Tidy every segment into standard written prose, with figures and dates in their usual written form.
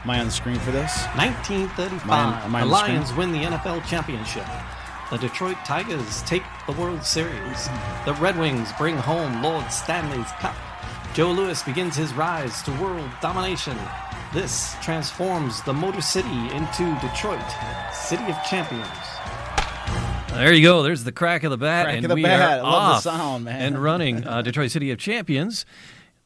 Am I on the screen for this? 1935, am I the on the screen? Lions win the NFL championship. The Detroit Tigers take the World Series. The Red Wings bring home Lord Stanley's Cup. Joe Louis begins his rise to world domination. This transforms the Motor City into Detroit, City of Champions. There you go. There's the crack of the bat. Crack and of the we bat. are I love off the sound, man. and running Detroit City of Champions,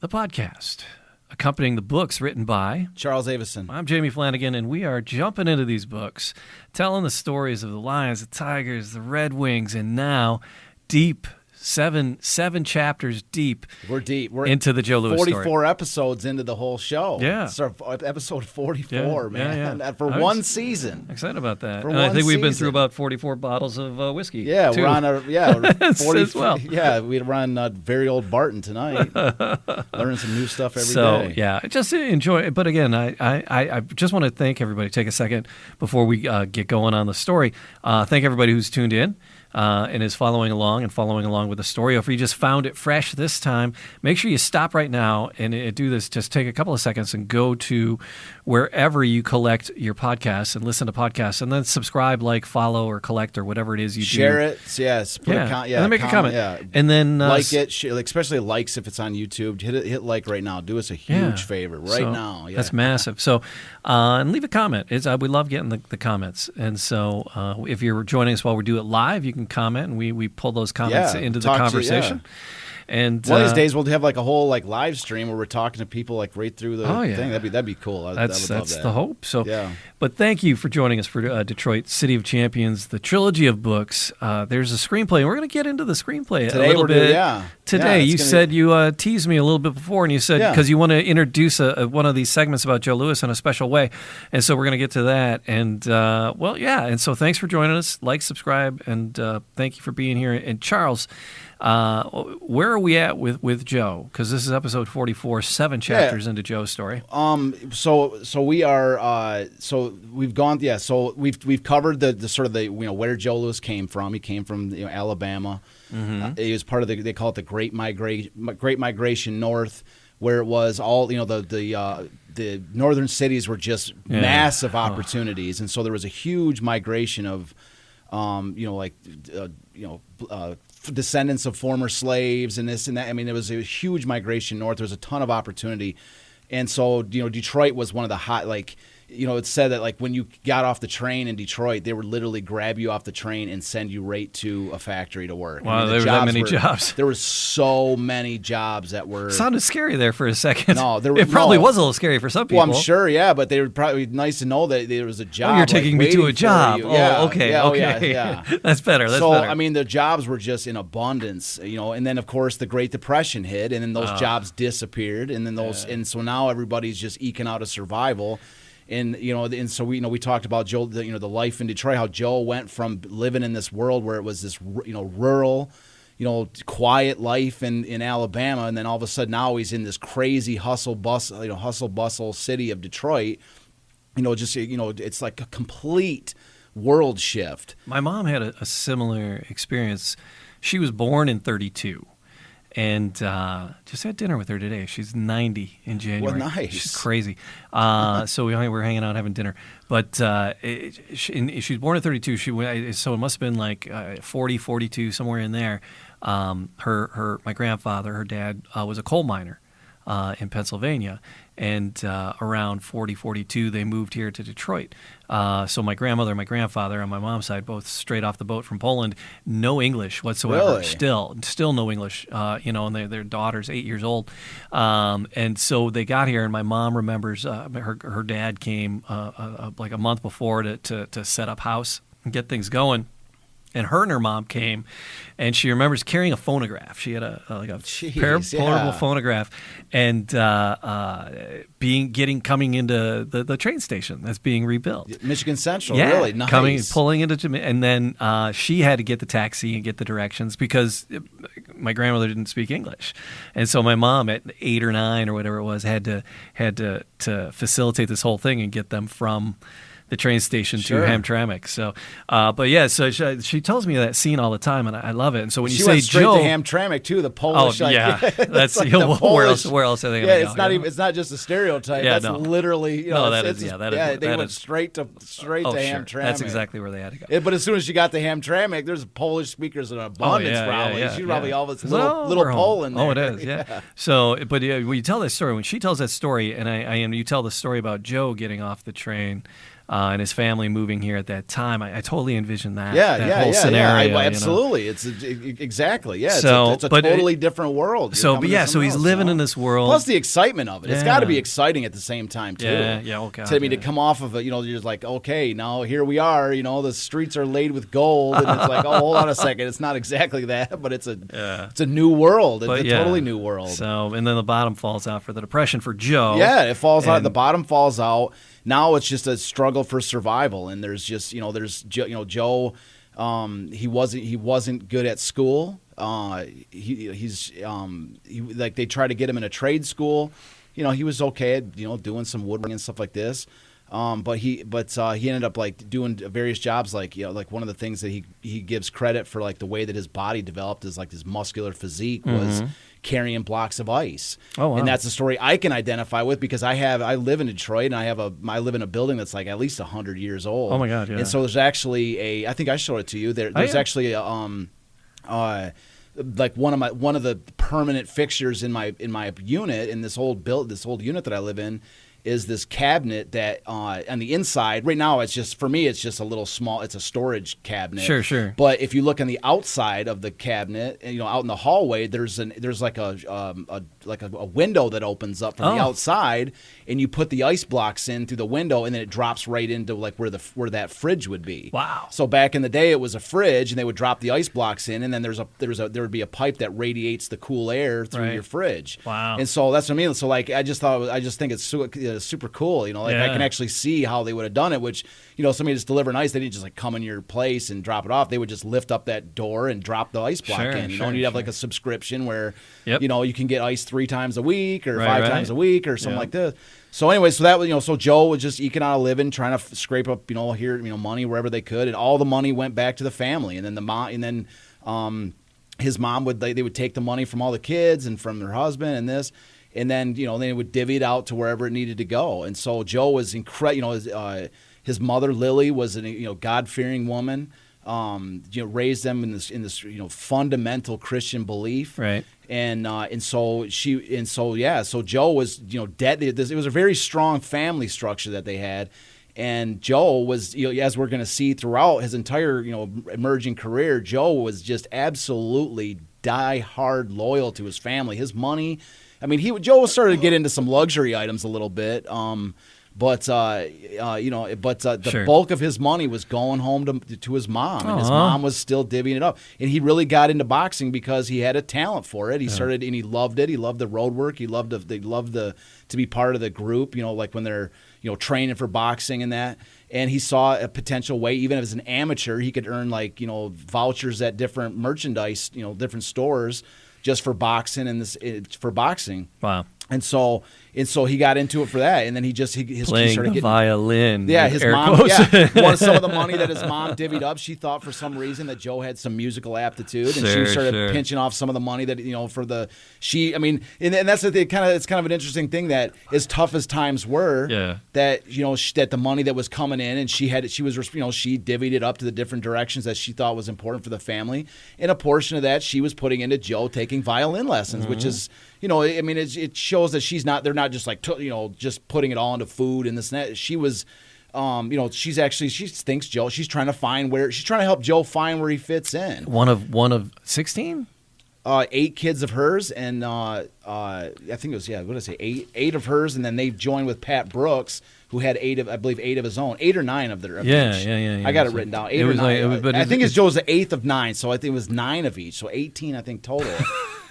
the podcast, accompanying the books written by Charles Avison. I'm Jamie Flanagan, and we are jumping into these books, telling the stories of the Lions, the Tigers, the Red Wings, and now deep, seven chapters deep. We're deep. We're into the Joe Louis 44 story. Episodes into the whole show. Yeah. It's our episode 44, man. Yeah. For one season. Excited about that. For And I one think we've been season. through about 44 bottles of whiskey. Yeah, too. we're on a 40 as well. Yeah, we'd run very old Barton tonight. Learning some new stuff every day. So, yeah, just enjoy it. But again, I just want to thank everybody. Take a second before we get going on the story. Thank everybody who's tuned in and is following along with the story. Or if you just found it fresh this time, make sure you stop right now and do this. Just take a couple of seconds and go to wherever you collect your podcasts and listen to podcasts, and then subscribe, like, follow, or collect, or whatever it is you Share do. it. Yes. Put Yeah. and then make a comment. Yeah. And then Like it, especially likes if it's on YouTube. Hit like right now. Do us a huge favor right now. Yeah. That's massive. So, and leave a comment. We love getting the comments. And so, if you're joining us while we do it live, you can comment, and we pull those comments into the conversation. And one of these days we'll have like a whole live stream where we're talking to people like through the thing. That'd be cool. That's love that. the hope. So, yeah. But thank you for joining us for Detroit City of Champions, the trilogy of books. There's a screenplay, and we're going to get into the screenplay Today a little bit. Today, you said you teased me a little bit before, and you said because you want to introduce one of these segments about Joe Louis in a special way, and so we're going to get to that. And and so thanks for joining us. Like, subscribe, and thank you for being here. And Charles, where are we at with Joe? Because this is episode 44, 7 chapters into Joe's story. So we are. So we've gone. Yeah. So we've covered the sort of the where Joe Louis came from. He came from Alabama. Mm-hmm. He was part of they call it the Great Migration North, where it was all the northern cities were just massive opportunities, and so there was a huge migration of descendants of former slaves and this and that. I mean, there was a huge migration north. There was a ton of opportunity. And so, Detroit was one of the hot, it's said that when you got off the train in Detroit, they would literally grab you off the train and send you right to a factory to work. Wow, there were that many jobs. There were so many jobs that were... Sounded scary there for a second. No, it probably was a little scary for some people. Well, I'm sure, yeah, but they were probably nice to know that there was a job. Oh, you're taking me to a job. Yeah, okay. Yeah. That's better. So, I mean, the jobs were just in abundance, and then, of course, the Great Depression hit, and then those jobs disappeared, and then and so now everybody's just eking out a survival. And so we talked about Joe, the life in Detroit, how Joe went from living in this world where it was this rural, quiet life in Alabama, and then all of a sudden now he's in this crazy hustle bustle city of Detroit. It's like a complete world shift. My mom had a similar experience. She was born in 1932. And just had dinner with her today. She's 90 in January. Well, nice. She's crazy. So we were hanging out having dinner. But she was born in 1932. So it must have been 40, 42, somewhere in there. My grandfather, her dad, was a coal miner in Pennsylvania. And around 40, 42, they moved here to Detroit. So my grandmother, my grandfather on my mom's side, both straight off the boat from Poland, no English whatsoever. Really? Still no English, and their daughter's 8 years old. And so they got here, and my mom remembers her dad came like a month before to set up house and get things going. And her mom came, and she remembers carrying a phonograph. She had a portable phonograph, and coming into the train station that's being rebuilt. Michigan Central, really nice. Pulling into, and then she had to get the taxi and get the directions because my grandmother didn't speak English, and so my mom at 8 or 9 or whatever it was had to facilitate this whole thing and get them from the train station Sure. to Hamtramck. So, but yeah, so she tells me that scene all the time, and I love it. And so when She you say went straight Joe, to Hamtramck too. The Polish, yeah, that's like where Polish, else are they? Yeah, Gonna it's go? not even. It's not just a stereotype. Yeah, that's no. literally. No, it's, that it's is- just- yeah, that is- yeah. They that went is- straight to Sure. Hamtramck. That's exactly where they had to go. But as soon as you got to Hamtramck, there's Polish speakers in abundance. Probably she's probably all this little we're home. Poland there. Oh, it is. Yeah. So, but when you tell that story, when she tells that story, and you tell the story about Joe getting off the train. And his family moving here at that time, I totally envision that. Whole scenario. Absolutely. It's exactly. Yeah. So, it's a totally different world. So he's living in this world. Plus the excitement of it. It's Yeah. got to be exciting at the same time too. Yeah. Oh God. To come off of it, you're just like, okay, now here we are. The streets are laid with gold, and it's like, oh, hold on a second, it's not exactly that, but it's a new world. It's a totally new world. So, and then the bottom falls out for the Depression for Joe. Yeah, it falls out. The bottom falls out. Now it's just a struggle for survival, and there's just Joe. He wasn't good at school. They tried to get him in a trade school. He was okay at doing some woodworking and stuff like this. But he ended up doing various jobs, like one of the things that he gives credit for, like the way that his body developed is like his muscular physique was carrying blocks of ice. Oh, wow. And that's a story I can identify with because I live in Detroit, and I live in a building that's like at least 100 years old. Oh my God, yeah. And so there's actually I think I showed it to you. There's actually like one of the permanent fixtures in my unit in this old unit that I live in is this cabinet that on the inside right now it's just a little small. It's a storage cabinet. Sure. But if you look on the outside of the cabinet, out in the hallway, there's like a window that opens up from the outside, and you put the ice blocks in through the window, and then it drops right into like where that fridge would be. Wow. So back in the day, it was a fridge, and they would drop the ice blocks in, and then there would be a pipe that radiates the cool air through your fridge. Wow. And so that's what I mean. So like I just think it's super cool. I can actually see how they would have done it. Which somebody just delivering ice, they didn't just like come in your place and drop it off. They would just lift up that door and drop the ice block in. And you'd have like a subscription where you can get ice 3 times a week or 5 times a week or something like this. So anyway, so that was so Joe was just eking out a living, trying to scrape up money wherever they could, and all the money went back to the family. And then his mom they would take the money from all the kids and from their husband and this. And then, they would divvy it out to wherever it needed to go. And so Joe was incredible. His mother, Lily, was a God-fearing woman. Raised them in this fundamental Christian belief. Right. So Joe was, it was a very strong family structure that they had. And Joe was, as we're going to see throughout his entire, emerging career, Joe was just absolutely die-hard loyal to his family. His money, Joe started to get into some luxury items a little bit, but the bulk of his money was going home to his mom, and his mom was still divvying it up. And he really got into boxing because he had a talent for it. He started, and he loved it. He loved the road work. He loved to be part of the group. Like when they're training for boxing and that. And he saw a potential way, even as an amateur, he could earn vouchers at different merchandise, different stores, just for boxing for boxing. Wow. And so he got into it for that, and then he playing started the getting violin. Yeah, his mom. Quotes. Yeah, wanted some of the money that his mom divvied up. She thought for some reason that Joe had some musical aptitude, and she started pinching off some of the money that for the and that's the thing. It's kind of an interesting thing that as tough as times were, that that the money that was coming in, and she divvied it up to the different directions that she thought was important for the family, and a portion of that she was putting into Joe taking violin lessons, which is. It shows that they're not just just putting it all into food and this and that. She was, she thinks Joe, she's trying to help Joe find where he fits in. One of 16? 8 kids of hers, and I think it was, what did I say, 8 of hers, and then they joined with Pat Brooks, who had 8 of his own, 8 or 9 of their. Yeah. I got it written down. 8 or 9. I think Joe's the 8th of 9, so I think it was 9 of each, so 18, I think total.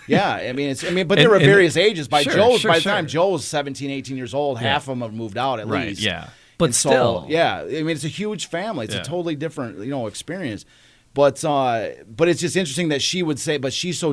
Yeah, but they were various ages. By the time Joe was 17, 18 years old, half of them have moved out at least. Yeah, but still, it's a huge family. It's a totally different, experience. But it's just interesting that she would say, but she's so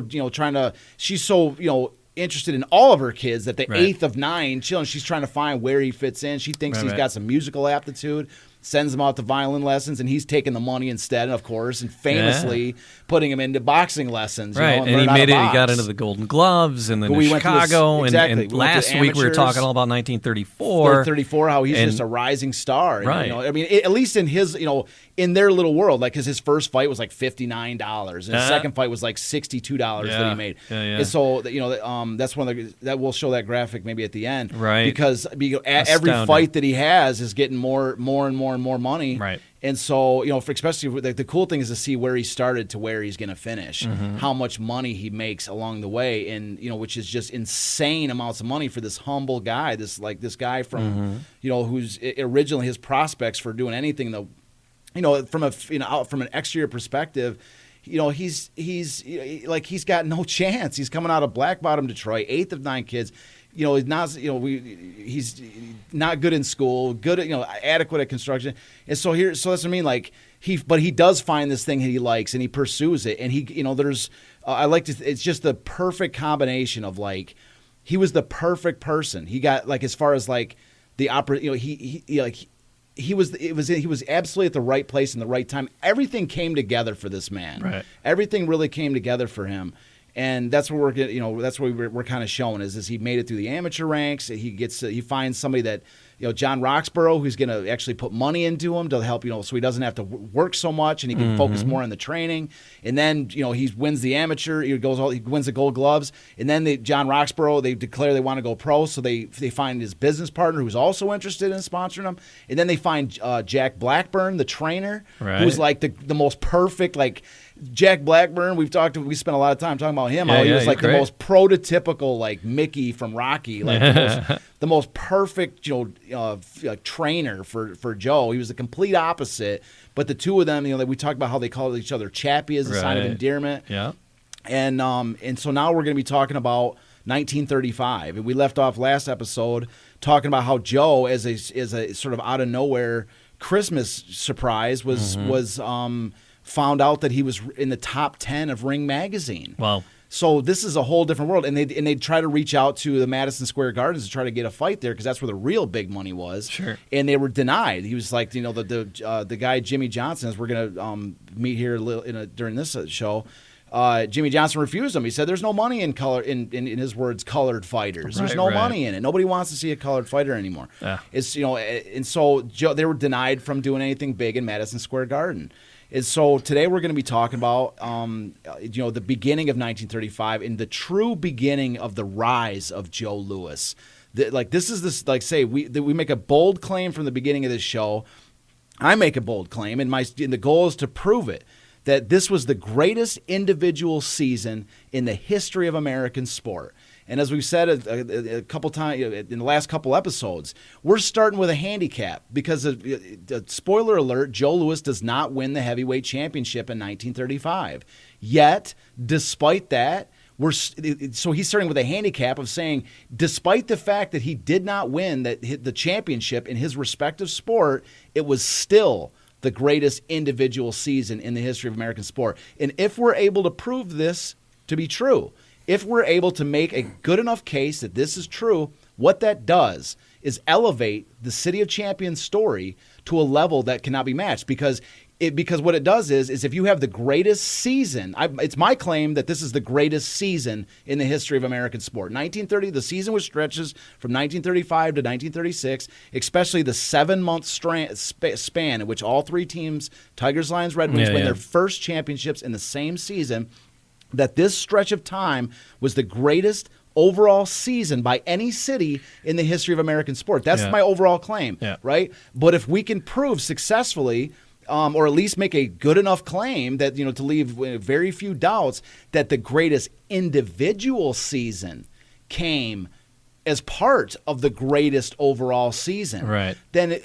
interested in all of her kids that the 8th of 9, she's trying to find where he fits in. She thinks he's got some musical aptitude. sends him out to violin lessons, and he's taking the money instead, of course, and famously putting him into boxing lessons. Right, and he made it. He got into the Golden Gloves, and then to Chicago, and last week we were talking all about 1934. 34, how he's just a rising star. Right. I mean, at least in his, in their little world, like, because his first fight was like $59, and his second fight was like $62 that he made. And so, that's one of that we'll show that graphic maybe at the end, right? Because every fight that he has is getting more and more money, right? And so, especially the cool thing is to see where he started to where he's going to finish, how much money he makes along the way, and which is just insane amounts of money for this humble guy, this guy from, who's originally his prospects for doing anything from an exterior perspective. He's got no chance. He's coming out of Black Bottom, Detroit, 8th of 9 kids. He's not. He's not good in school. Good at adequate at construction. And so that's what I mean. Like but he does find this thing that he likes, and he pursues it. And he, there's. I like to. It's just the perfect combination of like, he was the perfect person. He got like as far as like the opera. He was absolutely at the right place in the right time. Everything came together for this man. Right. Everything really came together for him. And that's what we're getting, that's what we're kind of showing is he made it through the amateur ranks. He finds somebody that, John Roxborough, who's going to actually put money into him to help, so he doesn't have to work so much and he can focus more on the training. And then, he wins the amateur, he wins the Gold Gloves. And then John Roxborough, they declare they want to go pro. So they find his business partner who's also interested in sponsoring him. And then they find Jack Blackburn, the trainer, who's like the most perfect, like, Jack Blackburn, we spent a lot of time talking about him. He was like the most prototypical, like Mickey from Rocky, like the most perfect, trainer for Joe. He was the complete opposite. But the two of them, we talked about how they called each other Chappie as a sign of endearment. Yeah. And so now we're going to be talking about 1935. And we left off last episode talking about how Joe, as a sort of out of nowhere Christmas surprise, was found out that he was in the top 10 of Ring magazine. Wow. So this is a whole different world. And they'd try to reach out to the Madison Square Gardens to try to get a fight there because that's where the real big money was. Sure. And they were denied. He was like, the guy Jimmy Johnson, as we're going to meet here during this show, Jimmy Johnson refused him. He said, "There's no money in color in his words, colored fighters. There's no money in it. Nobody wants to see a colored fighter anymore." It's and so they were denied from doing anything big in Madison Square Garden. And so today we're going to be talking about the beginning of 1935 and the true beginning of the rise of Joe Louis. We make a bold claim from the beginning of this show. I make a bold claim, and the goal is to prove it. That this was the greatest individual season in the history of American sport. And as we've said a couple times in the last couple episodes, we're starting with a handicap because, spoiler alert, Joe Louis does not win the heavyweight championship in 1935. Yet, despite that, so he's starting with a handicap of saying, despite the fact that he did not win the championship in his respective sport, it was still the greatest individual season in the history of American sport. And if we're able to prove this to be true, if we're able to make a good enough case that this is true, what that does is elevate the City of Champions story to a level that cannot be matched because what it does is if you have the greatest season, it's my claim that this is the greatest season in the history of American sport. 1930, the season which stretches from 1935 to 1936, especially the 7-month span in which all three teams, Tigers, Lions, Red Wings, win their first championships in the same season, that this stretch of time was the greatest overall season by any city in the history of American sport. That's my overall claim, right? But if we can prove successfully or at least make a good enough claim that, to leave very few doubts that the greatest individual season came as part of the greatest overall season. Right. Then it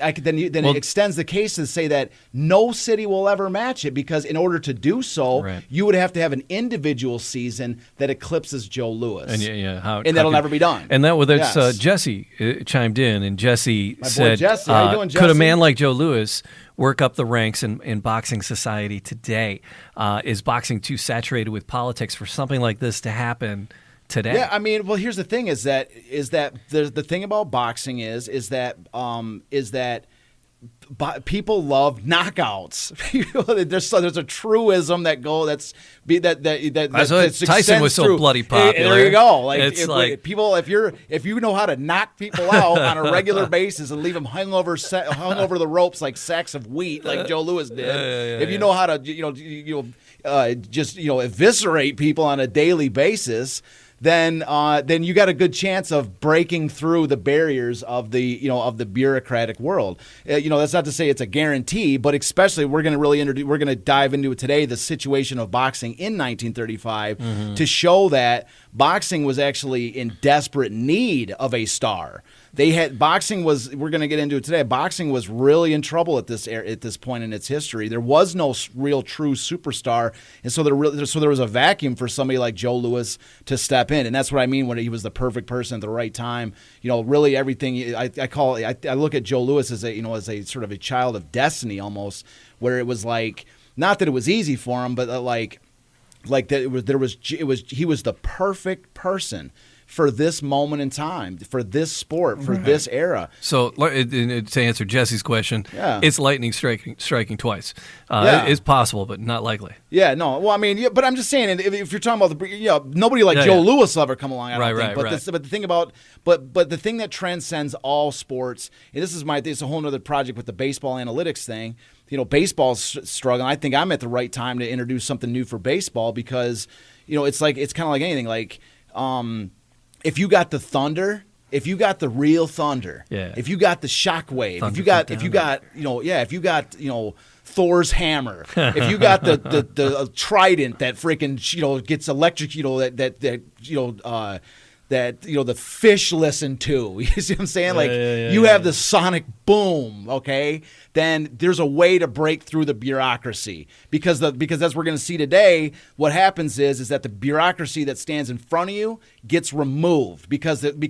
extends the case to say that no city will ever match it because in order to do so, you would have to have an individual season that eclipses Joe Louis. And that'll never be done. And that's Jesse chimed in, and Jesse said, boy Jesse. How you doing, Jesse? Could a man like Joe Louis work up the ranks in boxing society today? Is boxing too saturated with politics for something like this to happen today? Yeah, I mean, well, here's the thing: is that the thing about boxing is that But people love knockouts. There's a truism that Tyson was so through. bloody popular. There you go. Like, it's people, if you know how to knock people out on a regular basis and leave them hung over the ropes like sacks of wheat, like Joe Louis did. If you know how to just eviscerate people on a daily basis, then you got a good chance of breaking through the barriers of the bureaucratic world. That's not to say it's a guarantee, but especially we're going to dive into today the situation of boxing in 1935 to show that boxing was actually in desperate need of a star. We're going to get into it today. Boxing was really in trouble at this point in its history. There was no real true superstar, and so there was a vacuum for somebody like Joe Louis to step in, and that's what I mean when he was the perfect person at the right time. Really everything I look at Joe Louis as a sort of a child of destiny almost, where it was like, not that it was easy for him, but like that he was the perfect person for this moment in time, for this sport, for this era. So to answer Jesse's question, it's lightning striking twice. It's possible, but not likely. Yeah, no. Well, I mean, but I'm just saying, if you're talking about nobody like Joe Louis will ever come along. I don't think. But the thing about, but the thing that transcends all sports, and this is it's a whole other project with the baseball analytics thing. Baseball's struggling. I think I'm at the right time to introduce something new for baseball because, it's kind of like anything. Like, if you got the thunder, if you got the real thunder, if you got the shockwave, if you got Thor's hammer, if you got the trident that freaking gets electric, that the fish listen to. You see what I'm saying? You have the sonic boom, okay? Then there's a way to break through the bureaucracy because as we're going to see today, what happens is that the bureaucracy that stands in front of you gets removed because there's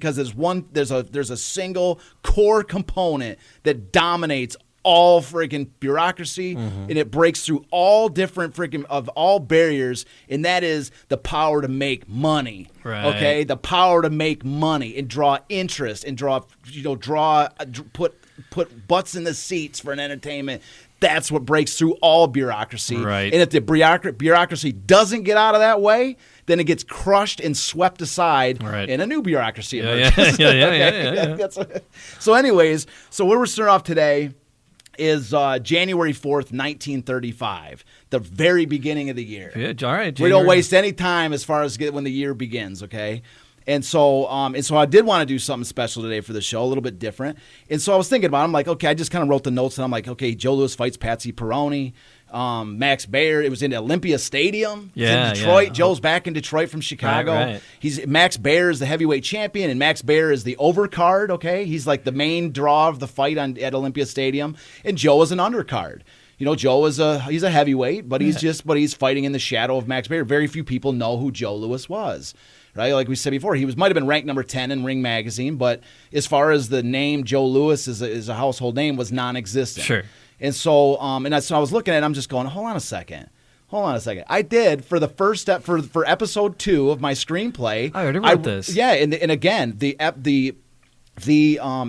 a single core component that dominates all freaking bureaucracy, and it breaks through all different all barriers, and that is the power to make money. Right. Okay, the power to make money and draw interest and put butts in the seats for an entertainment. That's what breaks through all bureaucracy. Right. And if the bureaucracy doesn't get out of that way, then it gets crushed and swept aside, and a new bureaucracy emerges. So anyways, where we're starting off today is January 4th, 1935, the very beginning of the year. Yeah, all right. We don't waste any time as far as when the year begins, okay? And so I did want to do something special today for the show, a little bit different. And so I was thinking about it. I'm like, okay, I just kind of wrote the notes, and I'm like, okay, Joe Louis fights Patsy Perrone. Max Baer, it was in Olympia Stadium. In Detroit. Joe's back in Detroit from Chicago. Right. Max Baer is the heavyweight champion, and Max Baer is the overcard, okay? He's like the main draw of the fight at Olympia Stadium, and Joe is an undercard. Joe is he's a heavyweight, but he's fighting in the shadow of Max Baer. Very few people know who Joe Louis was. Right, like we said before, he might have been ranked number 10 in Ring Magazine, but as far as the name Joe Louis is a household name, was non-existent. Sure. And so, I was looking at it, I'm just going, hold on a second. I did for the first step for episode 2 of my screenplay. I already wrote this. Yeah, and again, the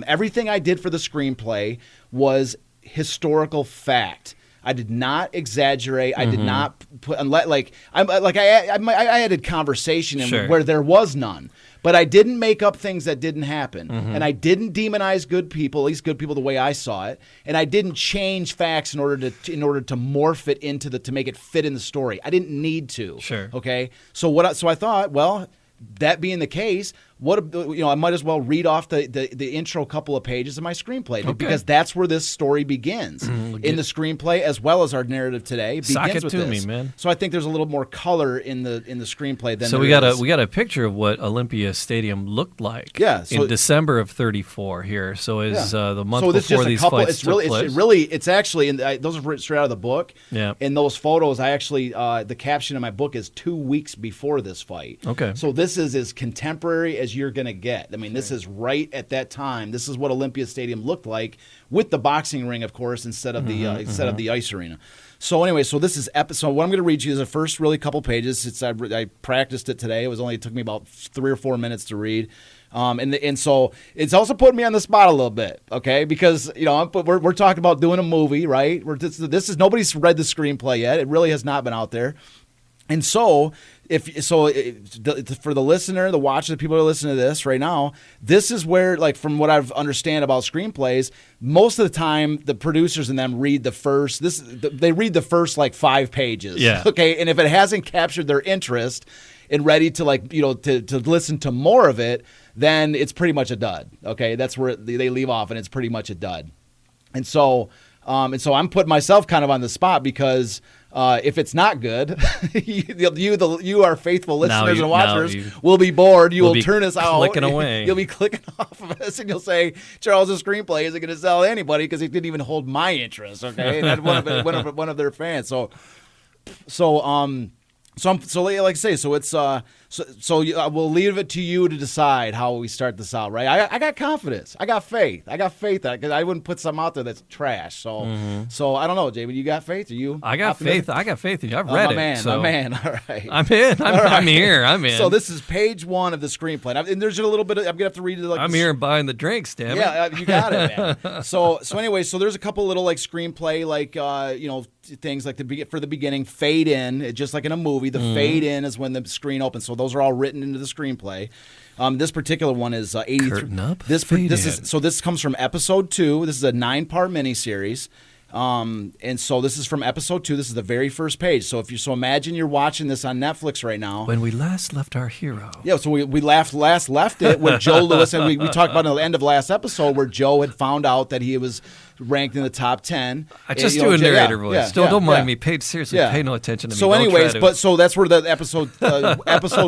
everything I did for the screenplay was historical fact. I did not exaggerate. I did not put I added conversation where there was none. But I didn't make up things that didn't happen, and I didn't demonize good people, at least good people the way I saw it, and I didn't change facts in order to morph it to make it fit in the story. I didn't need to. Sure. Okay. So I thought, well, that being the case, I might as well read off the intro couple of pages of my screenplay because that's where this story begins in the screenplay, as well as our narrative today begins with this. Me, man. So I think there's a little more color in the screenplay than so we got a picture of what Olympia Stadium looked like. Yeah, so in December of '34 here. So is the month before these fights took place. It's actually those are written straight out of the book. Yeah. In those photos, I actually the caption in my book is 2 weeks before this fight. Okay. So this is as contemporary as you're going to get. I mean, this is right at that time. This is what Olympia Stadium looked like with the boxing ring, of course, instead of the ice arena. So anyway, this is episode. What I'm going to read you is the first really couple pages. I practiced it today. It took me about 3 or 4 minutes to read. And so it's also putting me on the spot a little bit, okay? Because we're talking about doing a movie, right? This is nobody's read the screenplay yet. It really has not been out there. And so, for the listener, the watcher, the people who are listening to this right now, this is where, like, from what I've understand about screenplays, most of the time the producers and them read the first like 5 pages. Yeah. Okay. And if it hasn't captured their interest and ready to to listen to more of it, then it's pretty much a dud. Okay. That's where they leave off, and it's pretty much a dud. And so I'm putting myself kind of on the spot because. If it's not good, you our faithful listeners and watchers will be bored. You will turn us out. Clicking away. You'll be clicking off of us, and you'll say, "Charles' screenplay isn't going to sell anybody because he didn't even hold my interest." Okay, and that's one of their fans. So like I say, so it's we'll leave it to you to decide how we start this out, right? I got confidence, I got faith because I wouldn't put something out there that's trash. So I don't know, David, you got faith? Are you? I got faith. I got faith in you. I've read my man. All right, I'm in. I'm here. I'm in. So this is page 1 of the screenplay, and there's a little bit. I'm gonna have to read it. I'm here buying the drinks, damn it. Yeah, you got it, man. So anyway, there's a couple little like screenplay things like for the beginning, fade in, just like in a movie. The fade in is when the screen opens. So those are all written into the screenplay. This particular one is 83. Curtain up, this comes from episode 2. This is a 9-part miniseries. And so this is from episode 2. This is the very first page. So imagine you're watching this on Netflix right now. When we last left our hero. Yeah, so we left it with Joe Lewis, and we talked about in the end of last episode where Joe had found out that he was ranked in the top 10. I just do a narrator voice. Don't mind me. Seriously, pay no attention to me. So anyways, so that's where the episode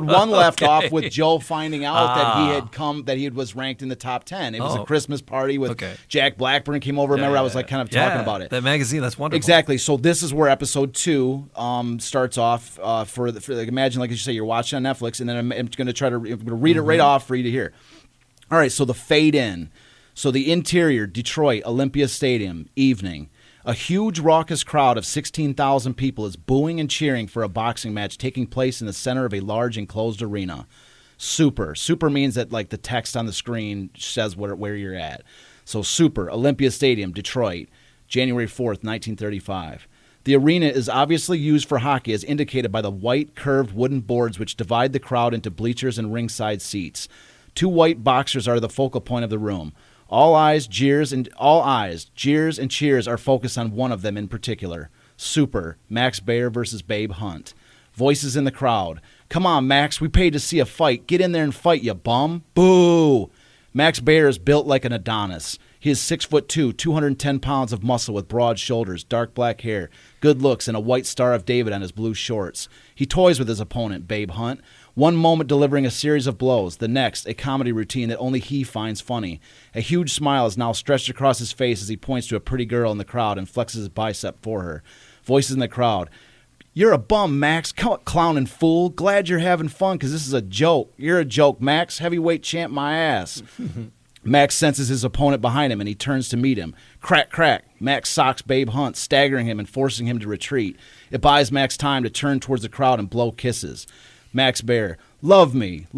1 left off with Joe finding out that he was ranked in the top 10. It was a Christmas party with Jack Blackburn came over. Remember, I was like kind of talking about it. That magazine, that's wonderful. Exactly. So this is where episode 2 starts off. Imagine, like you say, you're watching on Netflix, and then I'm going to read it right off for you to hear. All right. So the fade in. So the interior, Detroit, Olympia Stadium, evening. A huge raucous crowd of 16,000 people is booing and cheering for a boxing match taking place in the center of a large enclosed arena. Super. Super means that like the text on the screen says where you're at. So super, Olympia Stadium, Detroit, January 4th, 1935. The arena is obviously used for hockey as indicated by the white curved wooden boards which divide the crowd into bleachers and ringside seats. 2 white boxers are the focal point of the room. All eyes, jeers, and cheers are focused on one of them in particular. Super, Max Baer versus Babe Hunt. Voices in the crowd. Come on, Max, we paid to see a fight. Get in there and fight, you bum. Boo! Max Baer is built like an Adonis. He is 6'2", 210 pounds of muscle with broad shoulders, dark black hair, good looks, and a white Star of David on his blue shorts. He toys with his opponent, Babe Hunt. One moment delivering a series of blows, the next a comedy routine that only he finds funny. A huge smile is now stretched across his face as he points to a pretty girl in the crowd and flexes his bicep for her. Voices in the crowd. You're a bum, Max. Clowning fool. Glad you're having fun because this is a joke. You're a joke, Max. Heavyweight champ my ass. Max senses his opponent behind him and he turns to meet him. Crack, crack. Max socks Babe Hunt, staggering him and forcing him to retreat. It buys Max time to turn towards the crowd and blow kisses. Max Baer, love me,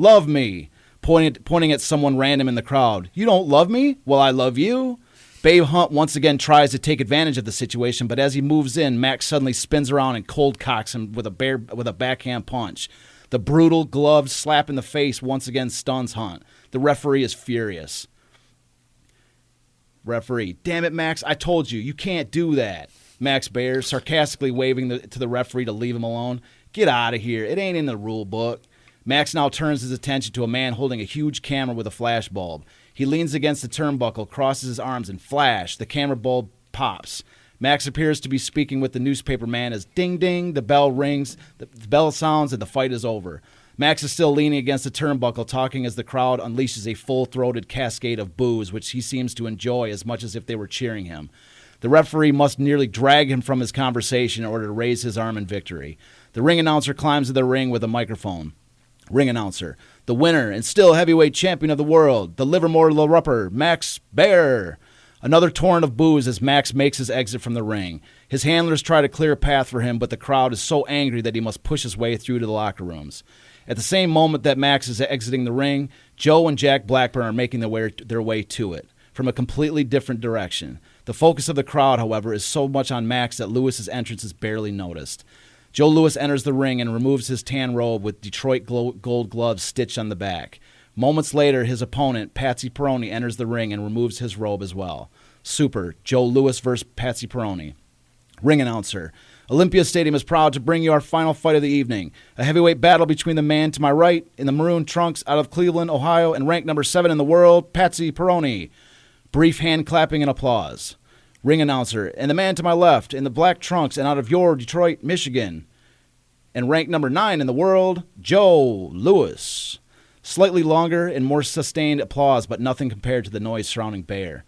pointing at someone random in the crowd. You don't love me? Well, I love you. Babe Hunt once again tries to take advantage of the situation, but as he moves in, Max suddenly spins around and cold cocks him with a backhand punch. The brutal, gloved slap in the face once again stuns Hunt. The referee is furious. Referee, damn it, Max, I told you, you can't do that. Max Baer, sarcastically waving to the referee to leave him alone. Get out of here. It ain't in the rule book. Max now turns his attention to a man holding a huge camera with a flash bulb. He leans against the turnbuckle, crosses his arms, and flash, the camera bulb pops. Max appears to be speaking with the newspaper man as ding ding, the bell rings, the bell sounds, and the fight is over. Max is still leaning against the turnbuckle, talking as the crowd unleashes a full-throated cascade of boos, which he seems to enjoy as much as if they were cheering him. The referee must nearly drag him from his conversation in order to raise his arm in victory. The ring announcer climbs to the ring with a microphone. Ring announcer, the winner and still heavyweight champion of the world, the Livermore LaRupper, Max Baer. Another torrent of boos as Max makes his exit from the ring. His handlers try to clear a path for him, but the crowd is so angry that he must push his way through to the locker rooms. At the same moment that Max is exiting the ring, Joe and Jack Blackburn are making their way to it from a completely different direction. The focus of the crowd, however, is so much on Max that Lewis's entrance is barely noticed. Joe Louis enters the ring and removes his tan robe with Detroit gold gloves stitched on the back. Moments later, his opponent, Patsy Perroni, enters the ring and removes his robe as well. Super. Joe Louis versus Patsy Perroni. Ring announcer. Olympia Stadium is proud to bring you our final fight of the evening. A heavyweight battle between the man to my right in the maroon trunks out of Cleveland, Ohio, and ranked number 7 in the world, Patsy Perroni. Brief hand clapping and applause. Ring announcer. And the man to my left in the black trunks and out of your Detroit, Michigan, and ranked number 9 in the world, Joe Louis. Slightly longer and more sustained applause, but nothing compared to the noise surrounding Bear.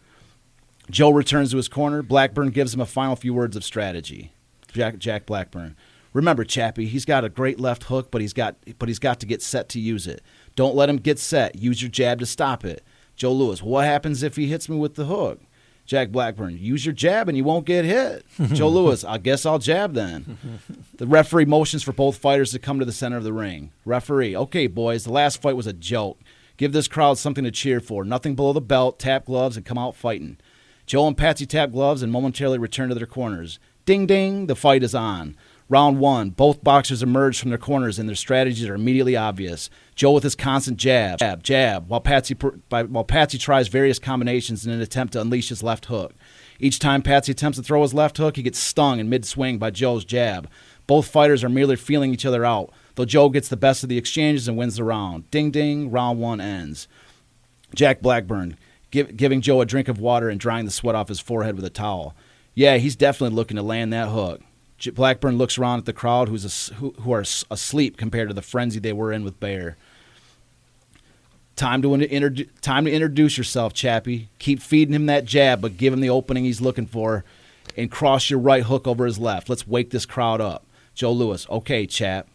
Joe returns to his corner. Blackburn gives him a final few words of strategy. Jack Blackburn. Remember, Chappie, he's got a great left hook, but he's got to get set to use it. Don't let him get set. Use your jab to stop it. Joe Louis. What happens if he hits me with the hook? Jack Blackburn. Use your jab and you won't get hit. Joe Louis. I guess I'll jab then. The referee motions for both fighters to come to the center of the ring. Referee. Okay, boys, the last fight was a joke. Give this crowd something to cheer for. Nothing below the belt. Tap gloves and come out fighting. Joe and Patsy tap gloves and momentarily return to their corners. Ding, ding, the fight is on. Round 1, both boxers emerge from their corners and their strategies are immediately obvious. Joe with his constant jab, while Patsy tries various combinations in an attempt to unleash his left hook. Each time Patsy attempts to throw his left hook, he gets stung in mid-swing by Joe's jab. Both fighters are merely feeling each other out, though Joe gets the best of the exchanges and wins the round. Ding, ding, round 1 ends. Jack Blackburn, giving Joe a drink of water and drying the sweat off his forehead with a towel. Yeah, he's definitely looking to land that hook. Blackburn looks around at the crowd who are asleep compared to the frenzy they were in with Bear. Time to introduce yourself, Chappie. Keep feeding him that jab, but give him the opening he's looking for and cross your right hook over his left. Let's wake this crowd up. Joe Louis. Okay, chap.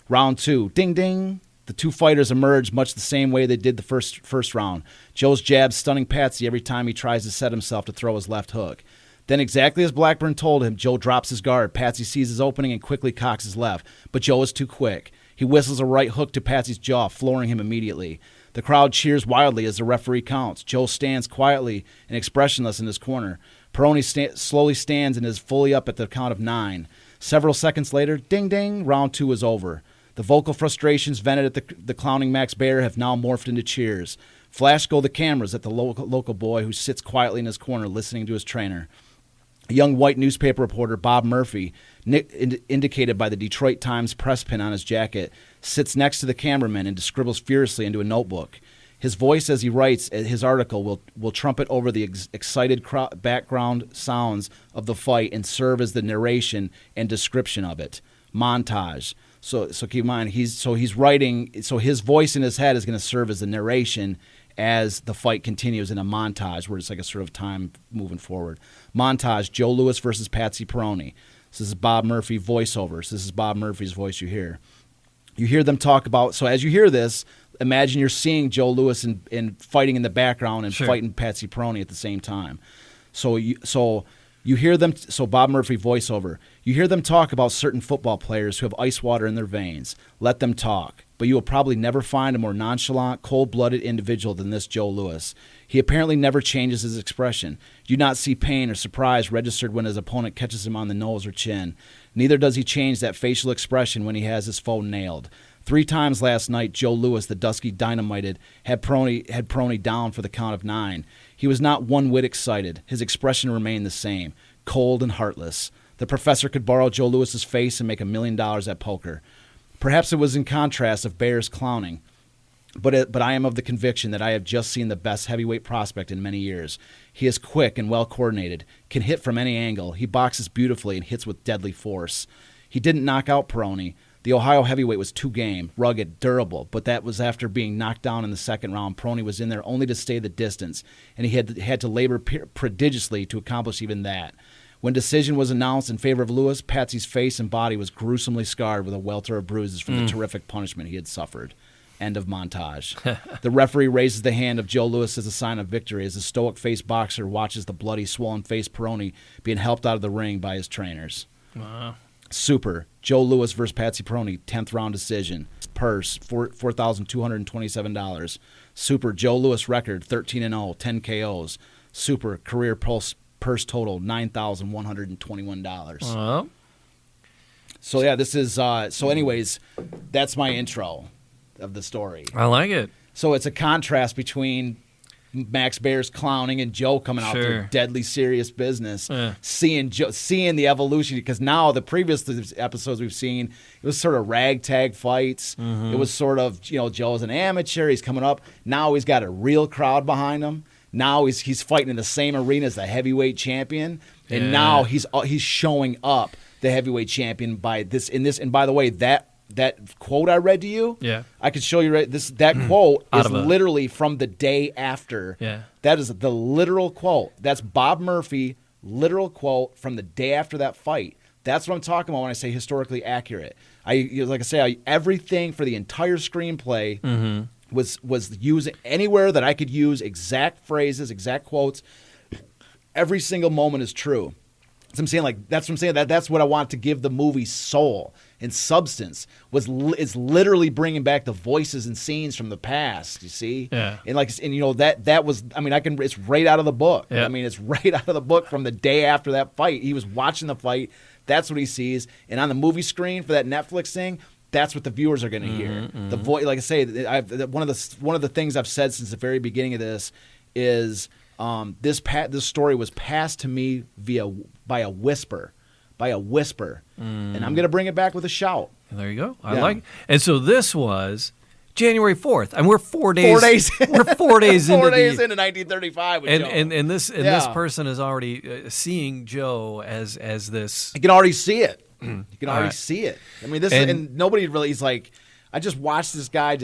Round 2. Ding, ding. The two fighters emerge much the same way they did the first round. Joe's jab stunning Patsy every time he tries to set himself to throw his left hook. Then, exactly as Blackburn told him, Joe drops his guard. Patsy sees his opening and quickly cocks his left, but Joe is too quick. He whistles a right hook to Patsy's jaw, flooring him immediately. The crowd cheers wildly as the referee counts. Joe stands quietly and expressionless in his corner. Perroni slowly stands and is fully up at the count of 9. Several seconds later, ding, ding, round 2 is over. The vocal frustrations vented at the clowning Max Bear have now morphed into cheers. Flash go the cameras at the local boy who sits quietly in his corner listening to his trainer. A young white newspaper reporter, Bob Murphy, indicated by the Detroit Times press pin on his jacket, sits next to the cameraman and scribbles furiously into a notebook. His voice as he writes his article will trumpet over the excited background sounds of the fight and serve as the narration and description of it. Montage. So keep in mind, he's writing, so his voice in his head is going to serve as the narration as the fight continues in a montage where it's like a sort of time moving forward. Montage, Joe Louis versus Patsy Perroni. This is Bob Murphy voiceovers. This is Bob Murphy's voice you hear. You hear them talk about, so as you hear this, imagine you're seeing Joe Louis and fighting in the background and fighting Patsy Perroni at the same time. So you hear them, so Bob Murphy voiceover, you hear them talk about certain football players who have ice water in their veins. Let them talk. But you will probably never find a more nonchalant, cold-blooded individual than this Joe Louis. He apparently never changes his expression. You do not see pain or surprise registered when his opponent catches him on the nose or chin. Neither does he change that facial expression when he has his foe nailed. 3 times last night, Joe Louis, the dusky dynamited, had Perroni down for the count of 9. He was not one whit excited. His expression remained the same, cold and heartless. The professor could borrow Joe Louis's face and make $1 million at poker. Perhaps it was in contrast of Bear's clowning, but I am of the conviction that I have just seen the best heavyweight prospect in many years. He is quick and well coordinated, can hit from any angle. He boxes beautifully and hits with deadly force. He didn't knock out Perroni. The Ohio heavyweight was too game, rugged, durable, but that was after being knocked down in the second round. Perroni was in there only to stay the distance, and he had to labor prodigiously to accomplish even that. When decision was announced in favor of Louis, Patsy's face and body was gruesomely scarred with a welter of bruises from the terrific punishment he had suffered. End of montage. The referee raises the hand of Joe Louis as a sign of victory as the stoic-faced boxer watches the bloody, swollen-faced Perroni being helped out of the ring by his trainers. Wow. Super. Joe Louis versus Patsy Perroni, 10th round decision. purse, $4,227. Super Joe Louis record, 13-0, 10 KOs. Super career purse total, $9,121. Well, So yeah, this is so. Anyways, that's my intro of the story. I like it. So it's a contrast between Max Bayer's clowning and Joe coming out there deadly serious business. Yeah. Seeing the evolution, because now the previous episodes we've seen, it was sort of ragtag fights. It was sort of, Joe's an amateur, he's coming up. Now he's got a real crowd behind him. Now he's fighting in the same arena as the heavyweight champion, and now he's showing up the heavyweight champion by this. And by the way, that quote I read to you, I could show you that quote is literally from the day after. That is the literal quote. That's Bob Murphy, literal quote from the day after that fight. That's what I'm talking about when I say historically accurate. Everything for the entire screenplay was using anywhere that I could use exact phrases, exact quotes. Every single moment is true. So I'm saying, that's what I'm saying. That's what I want to give the movie soul and substance. Is literally bringing back the voices and scenes from the past. You see, and that was. I mean, it's right out of the book. I mean, it's right out of the book from the day after that fight. He was watching the fight. That's what he sees, and on the movie screen for that Netflix thing, that's what the viewers are going to hear. The voice, like I say, one of the things I've said since the very beginning of this is. This story was passed to me by a whisper, and I'm gonna bring it back with a shout. There you go. I like it. And so this was January 4th, and we're 4 days. 4 days. We're 4 days into 1935. With Joe. And this person is already seeing Joe as this. You can already see it. You can already see it. I mean, and nobody really. He's like. I just watched this guy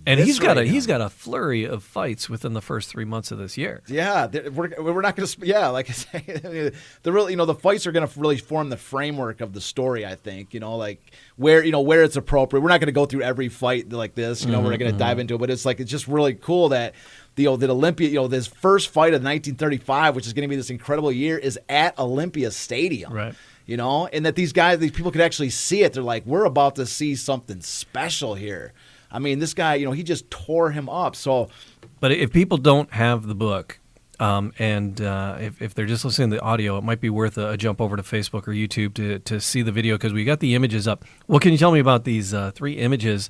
and he's got a flurry of fights within the first 3 months of this year. Yeah, we're not going to. Yeah, like I say, the fights are going to really form the framework of the story. I think where it's appropriate. We're not going to go through every fight like this. We're not going to dive into it, but it's just really cool that that Olympia, this first fight of 1935, which is going to be this incredible year, is at Olympia Stadium. Right. And that these people could actually see it. They're like, we're about to see something special here. I mean, this guy, he just tore him up. So, but if people don't have the book, and if they're just listening to the audio, it might be worth a jump over to Facebook or YouTube to see the video, because we got the images up. What can you tell me about these 3 images?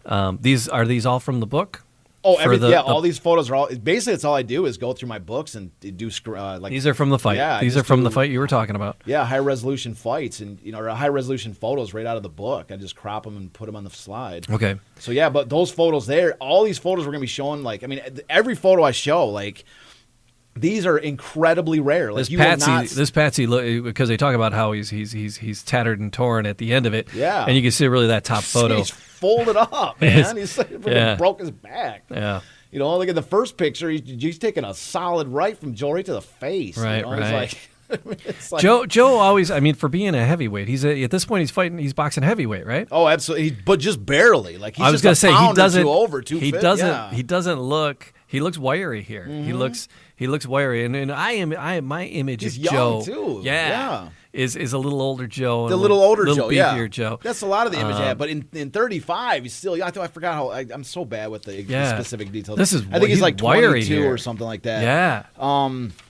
Are these all from the book? Oh, all these photos are all. Basically, it's all I do is go through my books and do These are from the fight. Yeah, these are from the fight you were talking about. Yeah, high resolution fights and high resolution photos right out of the book. I just crop them and put them on the slide. Okay. So yeah, but those photos there, all these photos we're gonna be showing. Every photo I show, these are incredibly rare. This Patsy, because they talk about how he's tattered and torn at the end of it. Yeah, and you can see really that top photo. He's folded up, man. He's broke his back. Yeah. Look at the first picture. He's taking a solid right from Joe right to the face. Right, right. It's like, Joe always. I mean, for being a heavyweight, at this point he's boxing heavyweight, right? Oh, absolutely. But just barely. I was going to say he doesn't. He doesn't look. He looks wiry here. He looks wiry, and my image He's of young Joe too. Yeah. Is a little older Joe. A little beefier Joe. That's a lot of the image I have. But in 35, he's still. I forgot how. I'm so bad with the specific details. I think he's like 22 here. or something like that. Yeah.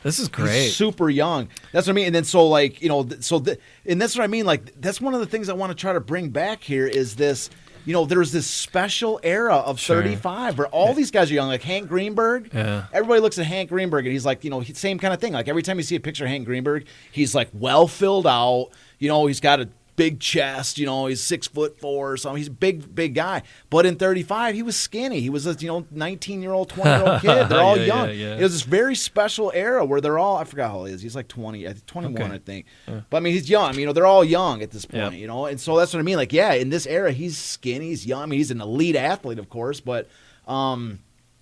This is great. He's super young. That's what I mean. And then and that's what I mean. That's one of the things I want to try to bring back here is this. There's this special era of 35 where all these guys are young, like Hank Greenberg. Yeah. Everybody looks at Hank Greenberg and he's like, same kind of thing. Like every time you see a picture of Hank Greenberg, he's like well filled out. He's got a big chest. He's 6'4" or something. He's a big guy. But in 35, he was skinny. He was a 19-year-old, 20-year-old kid. They're all young. Yeah. It was this very special era where they're all. I forgot how old he is. He's like 21, I think. Yeah. But I mean, he's young. They're all young at this point. And so that's what I mean. In this era, he's skinny. He's young. I mean, he's an elite athlete, of course, but.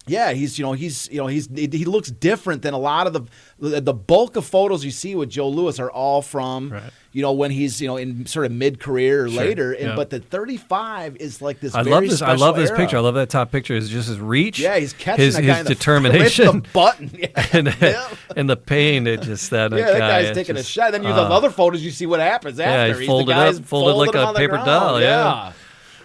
Yeah, he looks different than a lot of the bulk of photos you see with Joe Louis are all from when he's in sort of mid career or later. But the 35 is like this. I love this era. picture. I love that top picture. It's just his reach. Yeah, he's catching his determination, the button, and the pain. It just that. That guy's taking a shot. Then you have other photos. You see what happens after. Yeah, he's folded like a paper doll. Yeah.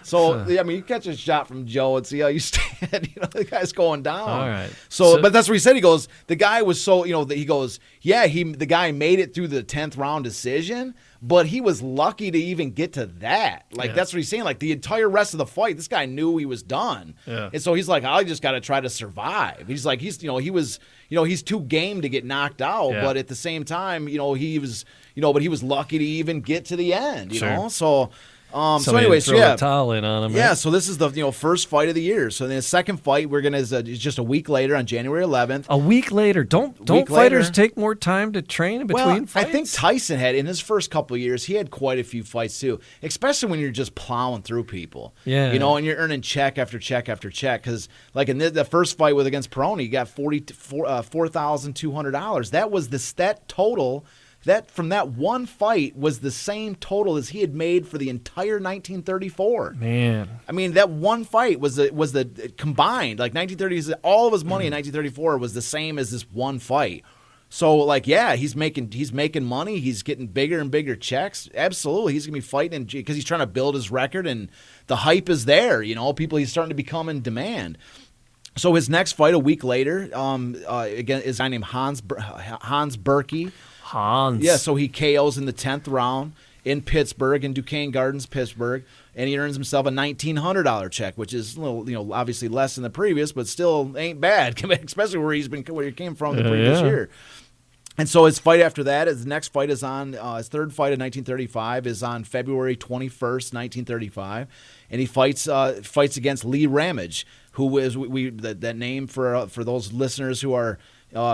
So I mean, you catch a shot from Joe and see how you stand. The guy's going down. All right. So, but that's what he said. He goes, the guy was so, he goes, yeah, the guy made it through the 10th round decision, but he was lucky to even get to that. Like, that's what he's saying. Like, the entire rest of the fight, this guy knew he was done. Yeah. And so he's like, I just got to try to survive. He's like, he's too game to get knocked out, but at the same time, he was, but he was lucky to even get to the end, you know? So, so anyways, throw a towel in on him. Yeah, right? so this is the first fight of the year. So then the second fight is just a week later on January 11th. A week later. Don't fighters take more time to train in between fights? I think Tyson had, in his first couple of years, he had quite a few fights too, especially when you're just plowing through people. Yeah. And you're earning check after check after check. Because like in the first fight against Peroni, he got $4,200. That was that total. That from that one fight was the same total as he had made for the entire 1934. Man, I mean, that one fight was the combined, like 1930s, all of his money in 1934 was the same as this one fight. So like, yeah, he's making money. He's getting bigger and bigger checks. Absolutely, he's gonna be fighting because he's trying to build his record, and the hype is there. People, he's starting to become in demand. So his next fight a week later, again, is a guy named Hans Berkey. Yeah, so he KOs in the 10th round in Pittsburgh, in Duquesne Gardens, Pittsburgh, and he earns himself a $1,900 check, which is a little, obviously less than the previous, but still ain't bad, especially where he came from the previous year. And so his fight after that, his next fight is on his third fight in 1935 is on February 21st, 1935, and he fights against Lee Ramage, who is that name for those listeners who are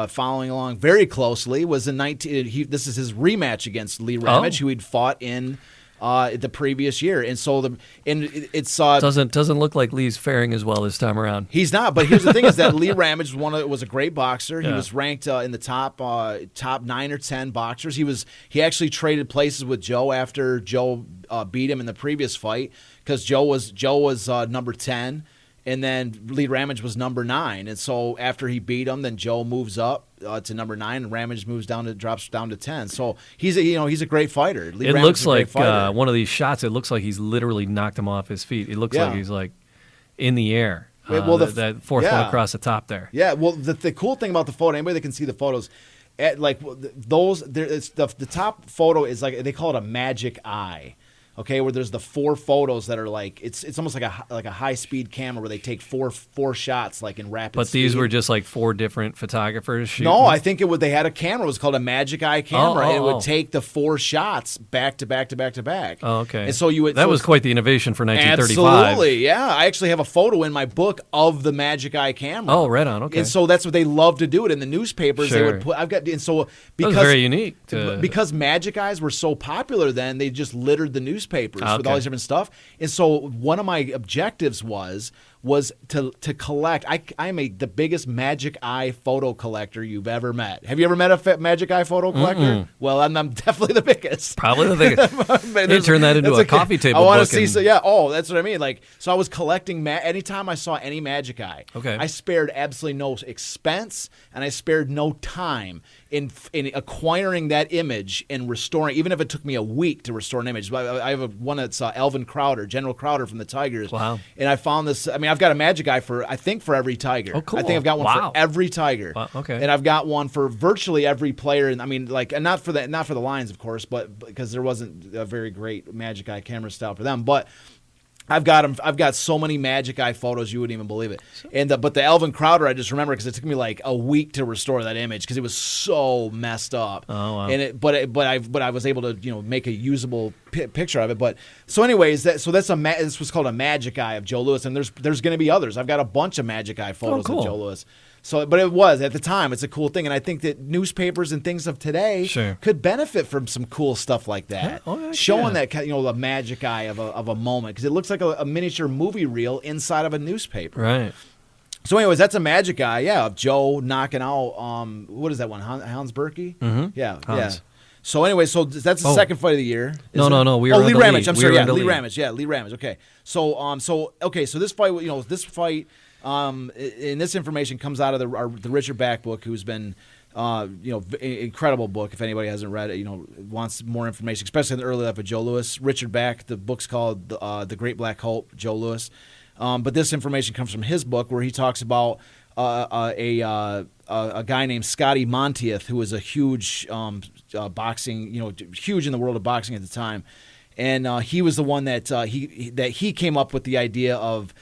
following along very closely was in this is his rematch against Lee Ramage, who he'd fought in the previous year, and so it's doesn't look like Lee's faring as well this time around. He's not, but here's the thing: is that Lee Ramage was a great boxer. He was ranked in the top 9 or 10 boxers. He actually traded places with Joe after Joe beat him in the previous fight because Joe was number 10. And then Lee Ramage was number 9, and so after he beat him, then Joe moves up to number 9, and Ramage drops down to 10. So he's a great fighter. It looks like one of these shots. It looks like he's literally knocked him off his feet. It looks like he's like in the air. That fourth one across the top there. Yeah. Well, the cool thing about the photo, anybody that can see the photos, the top photo is like they call it a magic eye. Okay, where there's the 4 photos that are like it's almost like a high speed camera where they take four shots like in rapid. But speed. These were just like 4 different photographers shooting? No, I think they had a camera. It was called a magic eye camera, and it would take the 4 shots back to back to back to back. Oh, okay. And so that was quite the innovation for 1935. Absolutely, yeah. I actually have a photo in my book of the magic eye camera. Oh, right on. Okay. And so that's what they love to do it in the newspapers. Sure. They would put. Because that was very unique. Because magic eyes were so popular then, they just littered the newspapers with all these different stuff. And so one of my objectives was to collect. I'm the biggest magic eye photo collector you've ever met. Have you ever met a magic eye photo collector? Mm-mm. Well, I'm definitely the biggest. Probably the biggest. You turn that into a coffee table. I want to see. So yeah. Oh, that's what I mean. Like, so I was collecting. Anytime I saw any magic eye, I spared absolutely no expense, and I spared no time in acquiring that image and restoring, even if it took me a week to restore an image. I have one that's General Crowder from the Tigers. Wow. And I found this. I mean, I've got a magic eye for every Tiger. Oh, cool. I think I've got one for every Tiger. Wow. Okay. And I've got one for virtually every player. And I mean, like, and not for the Lions, of course, but because there wasn't a very great magic eye camera style for them, but. I've got so many magic eye photos you wouldn't even believe it. But the Alvin Crowder I just remember because it took me like a week to restore that image because it was so messed up. Oh wow! And but I was able to make a usable picture of it. But so anyways, this was called a magic eye of Joe Louis, and there's going to be others. I've got a bunch of magic eye photos of Joe Louis. So, but it was at the time. It's a cool thing, and I think that newspapers and things of today could benefit from some cool stuff like that, showing that the magic eye of a moment because it looks like a miniature movie reel inside of a newspaper. Right. So, anyways, that's a magic eye, of Joe knocking out. What is that one? Hans Berkey? Mm-hmm. Yeah, Hans. yeah. So, anyway, so that's the second fight of the year. No. We were Lee Ramage. I'm sorry. Yeah, Lee Ramage. Yeah, Lee Ramage. Okay. So, so this fight, and this information comes out of the Richard Back book, who's been Incredible book. If anybody hasn't read it, wants more information, especially in the early life of Joe Louis. Richard Bach, the book's called The Great Black Hope, Joe Louis. But this information comes from his book where he talks about a guy named Scotty Monteith, who was a huge boxing, huge in the world of boxing at the time. And he was the one that he came up with the idea of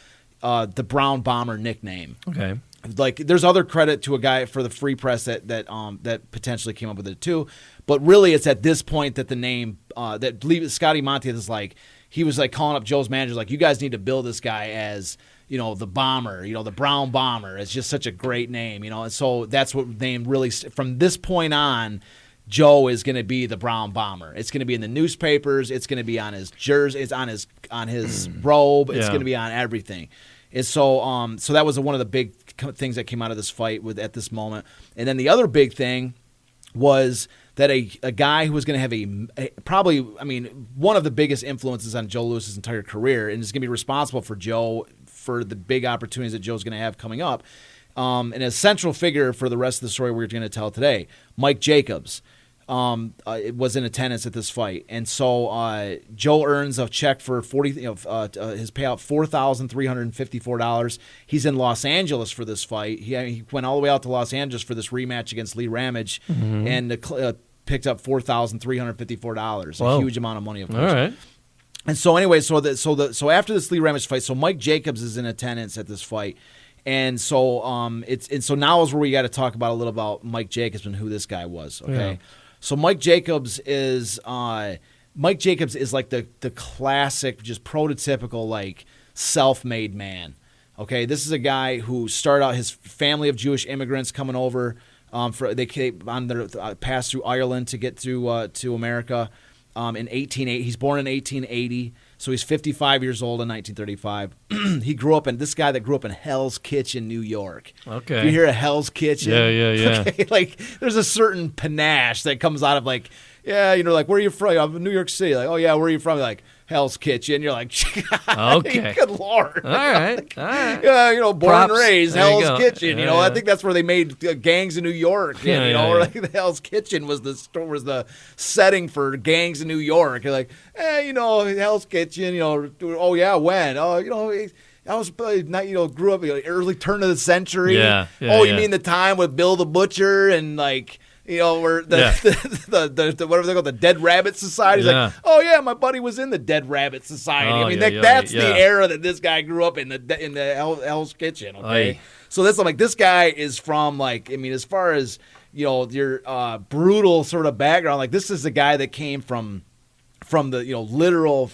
the Brown Bomber nickname. Okay. Like, there's other credit to a guy for the Free Press that potentially came up with it too, but really it's at this point that the name Scotty Monteith is like, he was like calling up Joe's managers like, you guys need to build this guy as the bomber, the Brown Bomber. It's just such a great name, and so that's what name really from this point on. Joe is going to be the Brown Bomber. It's going to be in the newspapers. It's going to be on his jersey. It's on his robe. It's going to be on everything. And so that was one of the big things that came out of this fight at this moment. And then the other big thing was that a guy who was going to have probably one of the biggest influences on Joe Louis's entire career, and is going to be responsible for Joe for the big opportunities that Joe's going to have coming up. And a central figure for the rest of the story we're going to tell today, Mike Jacobs. Was in attendance at this fight, and so Joe earns a check for his payout $4,354. He's in Los Angeles for this fight. He went all the way out to Los Angeles for this rematch against Lee Ramage, and picked up $4,354. A huge amount of money, of course. All right. And so anyway, so after this Lee Ramage fight, so Mike Jacobs is in attendance at this fight. And so so now is where we got to talk about a little about Mike Jacobs and who this guy was. Okay. Yeah. So Mike Jacobs is like the classic, just prototypical, like, self-made man. Okay, this is a guy who started out, his family of Jewish immigrants coming over. They came on their passed through Ireland to get to America. In 1880, he's born in 1880. So he's 55 years old in 1935. He grew up this guy that grew up in Hell's Kitchen, New York. Okay. You hear of Hell's Kitchen? Yeah. Okay, like, there's a certain panache that comes out of, like, like, where are you from? I'm in New York City. Like, oh yeah, where are you from? Like, Hell's Kitchen. You're like, okay. Good Lord. All right. Yeah, born Props. and raised, There you Hell's go. Kitchen. Yeah, I think that's where they made Gangs in New York. Or like the Hell's Kitchen was the setting for Gangs in New York. You're like, Hell's Kitchen. Oh yeah, when? Oh, I was grew up early turn of the century. Yeah. You mean the time with Bill the Butcher and, like, where the whatever they call the Dead Rabbit Society. He's like, oh yeah, my buddy was in the Dead Rabbit Society. That's the era that this guy grew up in the Hell's Kitchen. Okay, so that's like, this guy is from, like, as far as your brutal sort of background, like, this is the guy that came from the literal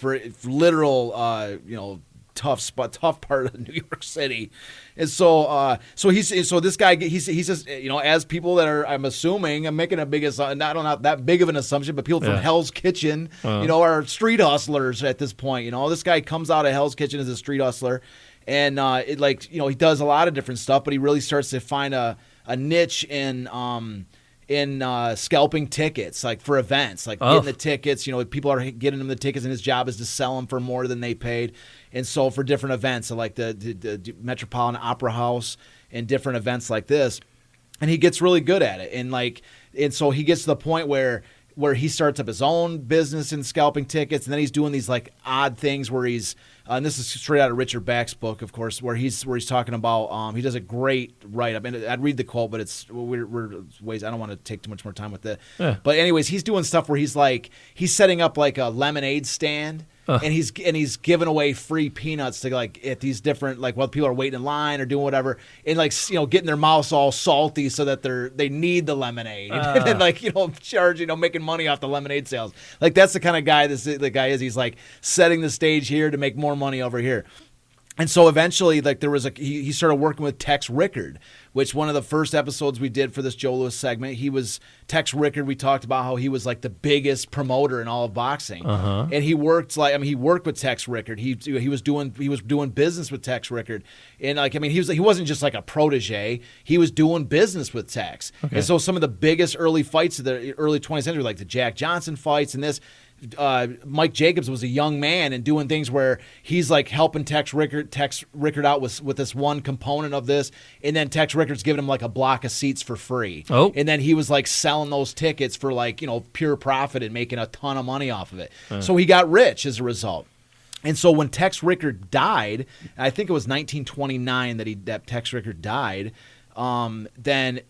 tough part of New York City. And so this guy, he's just, as people that are, I'm assuming, I'm making a big assumption, not that big of an assumption, but people from Hell's Kitchen, are street hustlers at this point. This guy comes out of Hell's Kitchen as a street hustler, and he does a lot of different stuff, but he really starts to find a niche in scalping tickets, like, for events, like getting the tickets. People are getting him the tickets, and his job is to sell them for more than they paid. And so for different events, so like the Metropolitan Opera House and different events like this, and he gets really good at it. And so he gets to the point where he starts up his own business in scalping tickets, and then he's doing these, like, odd things where he's and this is straight out of Richard Bach's book, of course, where he's talking about he does a great write-up, and I'd read the quote, but we're ways, I don't want to take too much more time with it. Yeah. But anyways, he's doing stuff where he's setting up, like, a lemonade stand. And he's giving away free peanuts to, like, at these different, like, while people are waiting in line or doing whatever, and, like, getting their mouths all salty so that they need the lemonade, and then, like, making money off the lemonade sales. Like, that's the kind of guy the guy is. He's, like, setting the stage here to make more money over here. And so eventually, like, he started working with Tex Rickard, which one of the first episodes we did for this Joe Louis segment, Tex Rickard, we talked about how he was, like, the biggest promoter in all of boxing. And he worked with Tex Rickard. He was doing business with Tex Rickard. And, like, he wasn't just, like, a protege. He was doing business with Tex. Okay. And so some of the biggest early fights of the early 20th century, like the Jack Johnson fights and this, Mike Jacobs was a young man and doing things where he's like helping Tex Rickard out with this one component of this, and then Tex Rickard's giving him like a block of seats for free. Oh. And then he was like selling those tickets for like, pure profit and making a ton of money off of it. So he got rich as a result. And so when Tex Rickard died, I think it was 1929 that Tex Rickard died. Then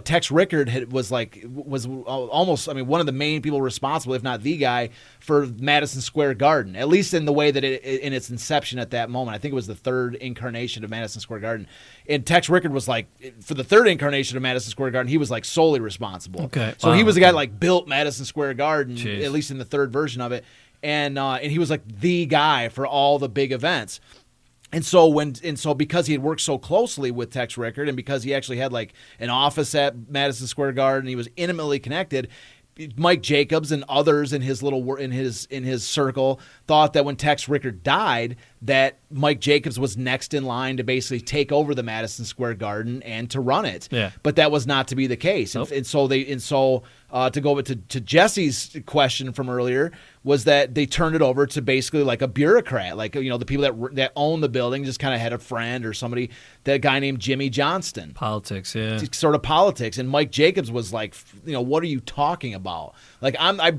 Tex Rickard was almost, one of the main people responsible, if not the guy, for Madison Square Garden, at least in the way that in its inception at that moment. I think it was the third incarnation of Madison Square Garden. And Tex Rickard was like, for the third incarnation of Madison Square Garden, he was like solely responsible. Okay. So he was the guy that like built Madison Square Garden, Jeez. at least in the third version of it. And he was like the guy for all the big events. And so because he had worked so closely with Tex Rickard, and because he actually had like an office at Madison Square Garden, he was intimately connected. Mike Jacobs and others in his circle thought that when Tex Rickard died, that Mike Jacobs was next in line to basically take over the Madison Square Garden and to run it. Yeah. But that was not to be the case. Nope. And so to go to Jesse's question from earlier was that they turned it over to basically like a bureaucrat, like the people that own the building just kind of had a friend or somebody, that guy named Jimmy Johnston. Politics, yeah. Sort of politics. And Mike Jacobs was like, what are you talking about? Like I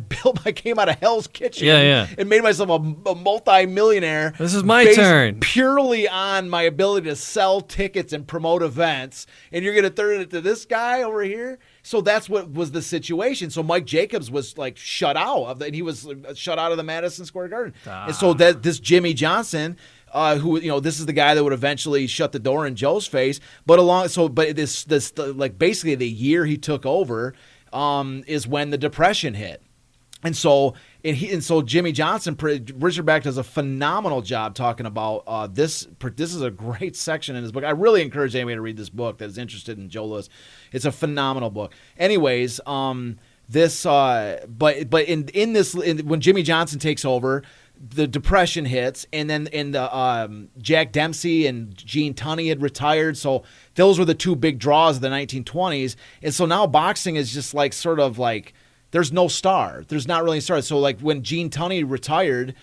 came out of Hell's Kitchen and made myself a multi-millionaire. This is my based turn. Purely on my ability to sell tickets and promote events. And you're going to turn it to this guy over here? So that's what was the situation. So Mike Jacobs was like shut out he was shut out of the Madison Square Garden. And so that this Jimmy Johnson, who this is the guy that would eventually shut the door in Joe's face. But basically the year he took over is when the Depression hit. And so Jimmy Johnson, Richard Beck does a phenomenal job talking about this. This is a great section in his book. I really encourage anybody to read this book that is interested in Joe Louis. It's a phenomenal book. Anyways, when Jimmy Johnson takes over, the Depression hits, and then Jack Dempsey and Gene Tunney had retired, so those were the two big draws of the 1920s. And so now boxing is just like sort of like there's no star. There's not really a star. So like when Gene Tunney retired,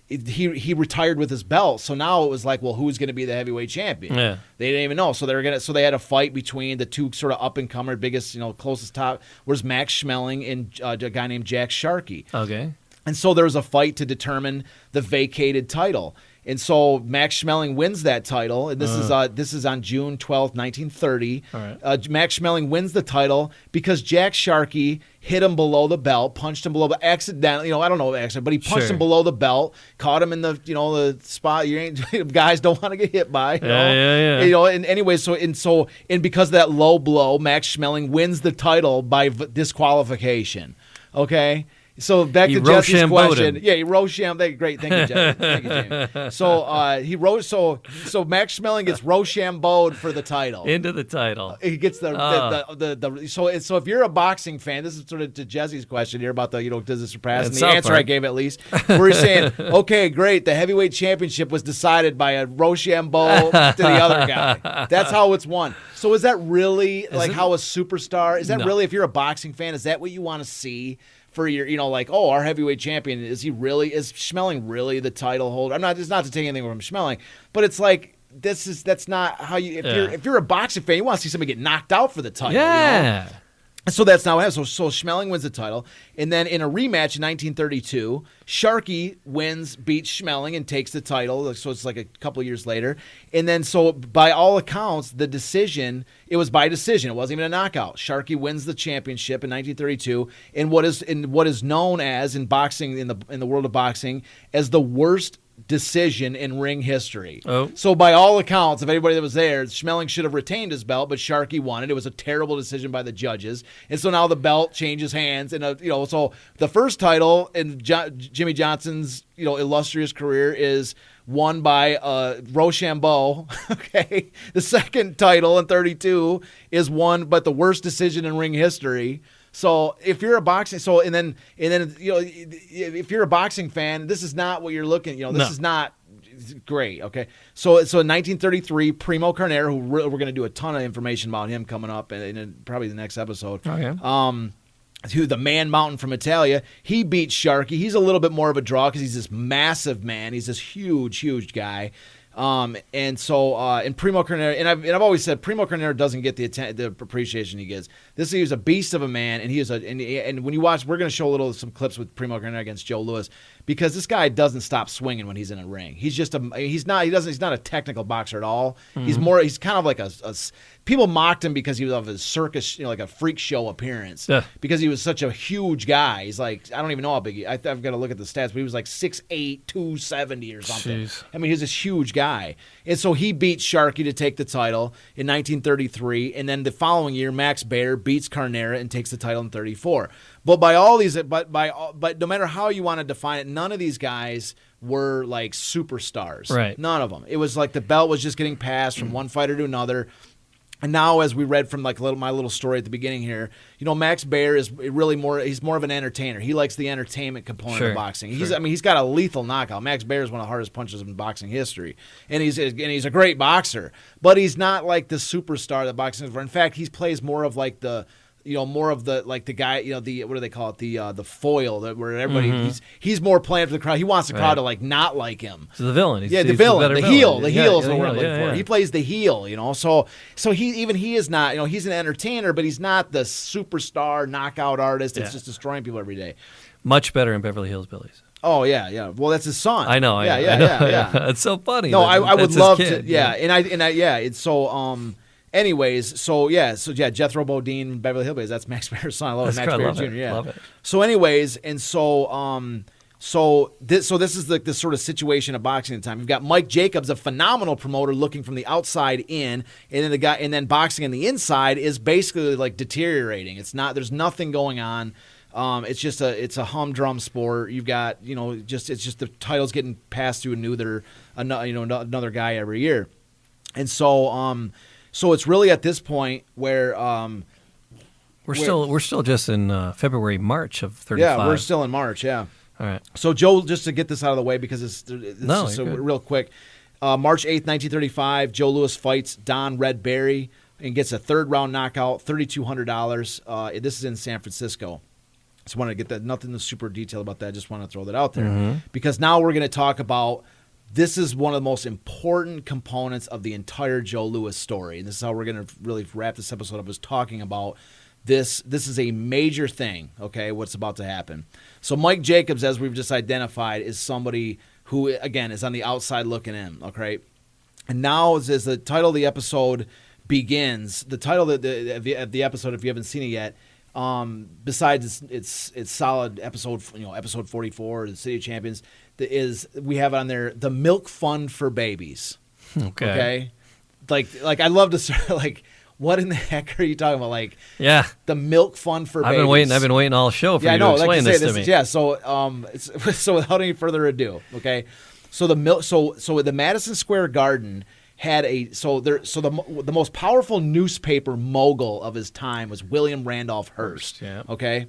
he retired with his belt. So now it was like, well, who's going to be the heavyweight champion? Yeah. They didn't even know. So they had a fight between the two sort of up and comer, biggest, closest top was Max Schmeling and a guy named Jack Sharkey. Okay. And so there was a fight to determine the vacated title. And so Max Schmeling wins that title. And this is on June 12th, 1930. All right. Max Schmeling wins the title because Jack Sharkey hit him below the belt, punched him below the accidentally. I don't know accident, but he punched him below the belt, caught him in the the spot guys don't want to get hit by. Yeah. And anyway, and because of that low blow, Max Schmeling wins the title by disqualification. Okay. So back to Jesse's question. Yeah, he Rochambeau. Great, thank you, Jesse. Thank you, Jamie. So So Max Schmeling gets Rochambeau'd for the title. Into the title. He gets so if you're a boxing fan, this is sort of to Jesse's question here about the does it surpass? And the answer I gave at least, where he's saying, okay, great, the heavyweight championship was decided by a Rochambeau to the other guy. That's how it's won. So is that really how a superstar? Is that really, if you're a boxing fan, is that what you want to see? For your, our heavyweight champion, is Schmeling really the title holder? It's not to take anything from Schmeling, but it's like, that's not how you, if you're a boxing fan, you want to see somebody get knocked out for the title. Yeah. So that's not what happens. So Schmeling wins the title. And then in a rematch in 1932, Sharkey beats Schmeling and takes the title. So it's like a couple of years later. And then so by all accounts, it was by decision. It wasn't even a knockout. Sharkey wins the championship in 1932 in what is known as in boxing, in the world of boxing, as the worst decision in ring history. Oh. So by all accounts of anybody that was there, Schmeling should have retained his belt, but Sharkey won it. It was a terrible decision by the judges. And so now the belt changes hands. And, so the first title in Jimmy Johnson's, illustrious career is won by Rochambeau. Okay. The second title in 32 is won, but the worst decision in ring history. So if you're a boxing, if you're a boxing fan, this is not what you're looking. This is not great. Okay, so in 1933, Primo Carnera, who we're going to do a ton of information about him coming up in probably the next episode. Okay. to the Man Mountain from Italia. He beat Sharkey. He's a little bit more of a draw because he's this massive man. He's this huge guy. And Primo Carnera, and I've always said Primo Carnera doesn't get the appreciation he gets. He was a beast of a man, and and when you watch, we're going to show some clips with Primo Carnera against Joe Louis, because this guy doesn't stop swinging when he's in a ring. He's not a technical boxer at all. Mm-hmm. He's kind of like people mocked him because he was of his circus, like a freak show appearance, because he was such a huge guy. He's like, I don't even know how big I've got to look at the stats, but he was like 6'8", 270 or something. Jeez. I mean, he's this huge guy. And so he beat Sharkey to take the title in 1933, and then the following year, Max Baer beats Carnera and takes the title in 34. But but no matter how you want to define it, none of these guys were like superstars. Right. None of them. It was like the belt was just getting passed from one fighter to another. And now, as we read from my little story at the beginning here, Max Baer is really he's more of an entertainer. He likes the entertainment component of boxing. He's got a lethal knockout. Max Baer is one of the hardest punchers in boxing history. And he's a great boxer, but he's not like the superstar that boxing is for. In fact, he plays more of like the the guy, what do they call it? The foil, where everybody, he's more playing for the crowd. He wants the crowd to not like him. So the villain. The villain. The heel. The heel is what we're looking for. Yeah. He plays the heel, So he is not, he's an entertainer, but he's not the superstar knockout artist that's just destroying people every day. Much better in Beverly Hills Billies. Oh, yeah. Well, that's his son. I know. Yeah. It's so funny. No, I would love to. Yeah. It's so. Anyways, Jethro Bodine, Beverly Hillbillies. That's Max Baer's son. I love it. Max Baer Jr. Yeah. Love it. So, anyways, and this is the sort of situation of boxing at the time. You've got Mike Jacobs, a phenomenal promoter, looking from the outside in, and then boxing on the inside is basically like deteriorating. It's not. There's nothing going on. It's a humdrum sport. You've got it's just the title's getting passed to another guy every year, and so it's really at this point where we're still just in February, March of 35. Yeah, we're still in March. Yeah. All right. So Joe, just to get this out of the way because it's real quick. March 8th, 1935, Joe Louis fights Don Red Berry and gets a third round knockout, $3,200. This is in San Francisco. Just wanted to get that. Nothing super detailed about that. Just want to throw that out there because now we're going to talk about. This is one of the most important components of the entire Joe Louis story. And this is how we're going to really wrap this episode up, is talking about this. This is a major thing, okay, what's about to happen. So Mike Jacobs, as we've just identified, is somebody who, again, is on the outside looking in, okay? And now, as the title of the episode begins, the title of the episode, if you haven't seen it yet, besides its solid episode, episode 44, the City of Champions, we have on there the Milk Fund for Babies. Okay. Like I love to start, like, what in the heck are you talking about? Like, the Milk Fund for Babies. I've been waiting all show for you to explain this to me. Yeah. So without any further ado, okay. So the Madison Square Garden had the most powerful newspaper mogul of his time was William Randolph Hearst. Yeah. Okay.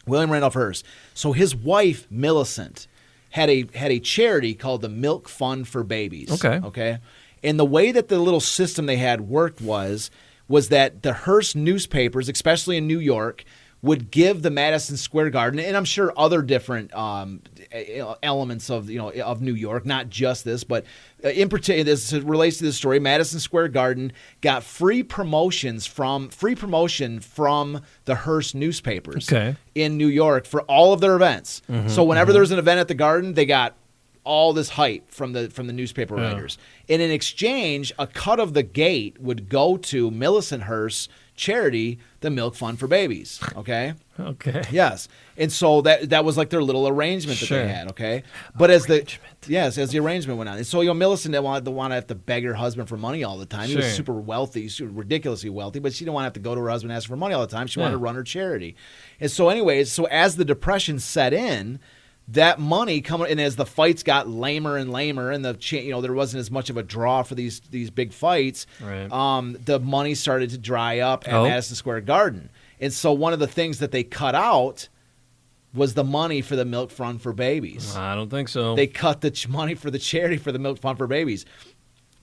William Randolph Hearst. So his wife Millicent had a charity called the Milk Fund for Babies. Okay. Okay. And the way that the little system they had worked was that the Hearst newspapers, especially in New York, would give the Madison Square Garden, and I'm sure other different elements of New York, not just this, but in particular, this relates to this story. Madison Square Garden got free promotion from the Hearst newspapers in New York for all of their events. So whenever there was an event at the Garden, they got all this hype from the newspaper writers. And in exchange, a cut of the gate would go to Millicent Hearst's charity, the Milk Fund for Babies. Okay. Okay. Yes. And so that was like their little arrangement that they had. Okay. But as the arrangement went on, and so Millicent didn't want to have to beg her husband for money all the time. He was super wealthy, ridiculously wealthy, but she didn't want to have to go to her husband and ask for money all the time. She wanted to run her charity. And so, anyways, as the Depression set in, that money coming, and as the fights got lamer and lamer, and there wasn't as much of a draw for these big fights, the money started to dry up at Madison Square Garden. And so one of the things that they cut out was the money for the Milk Fund for Babies. I don't think so. They cut the money for the charity for the Milk Fund for Babies.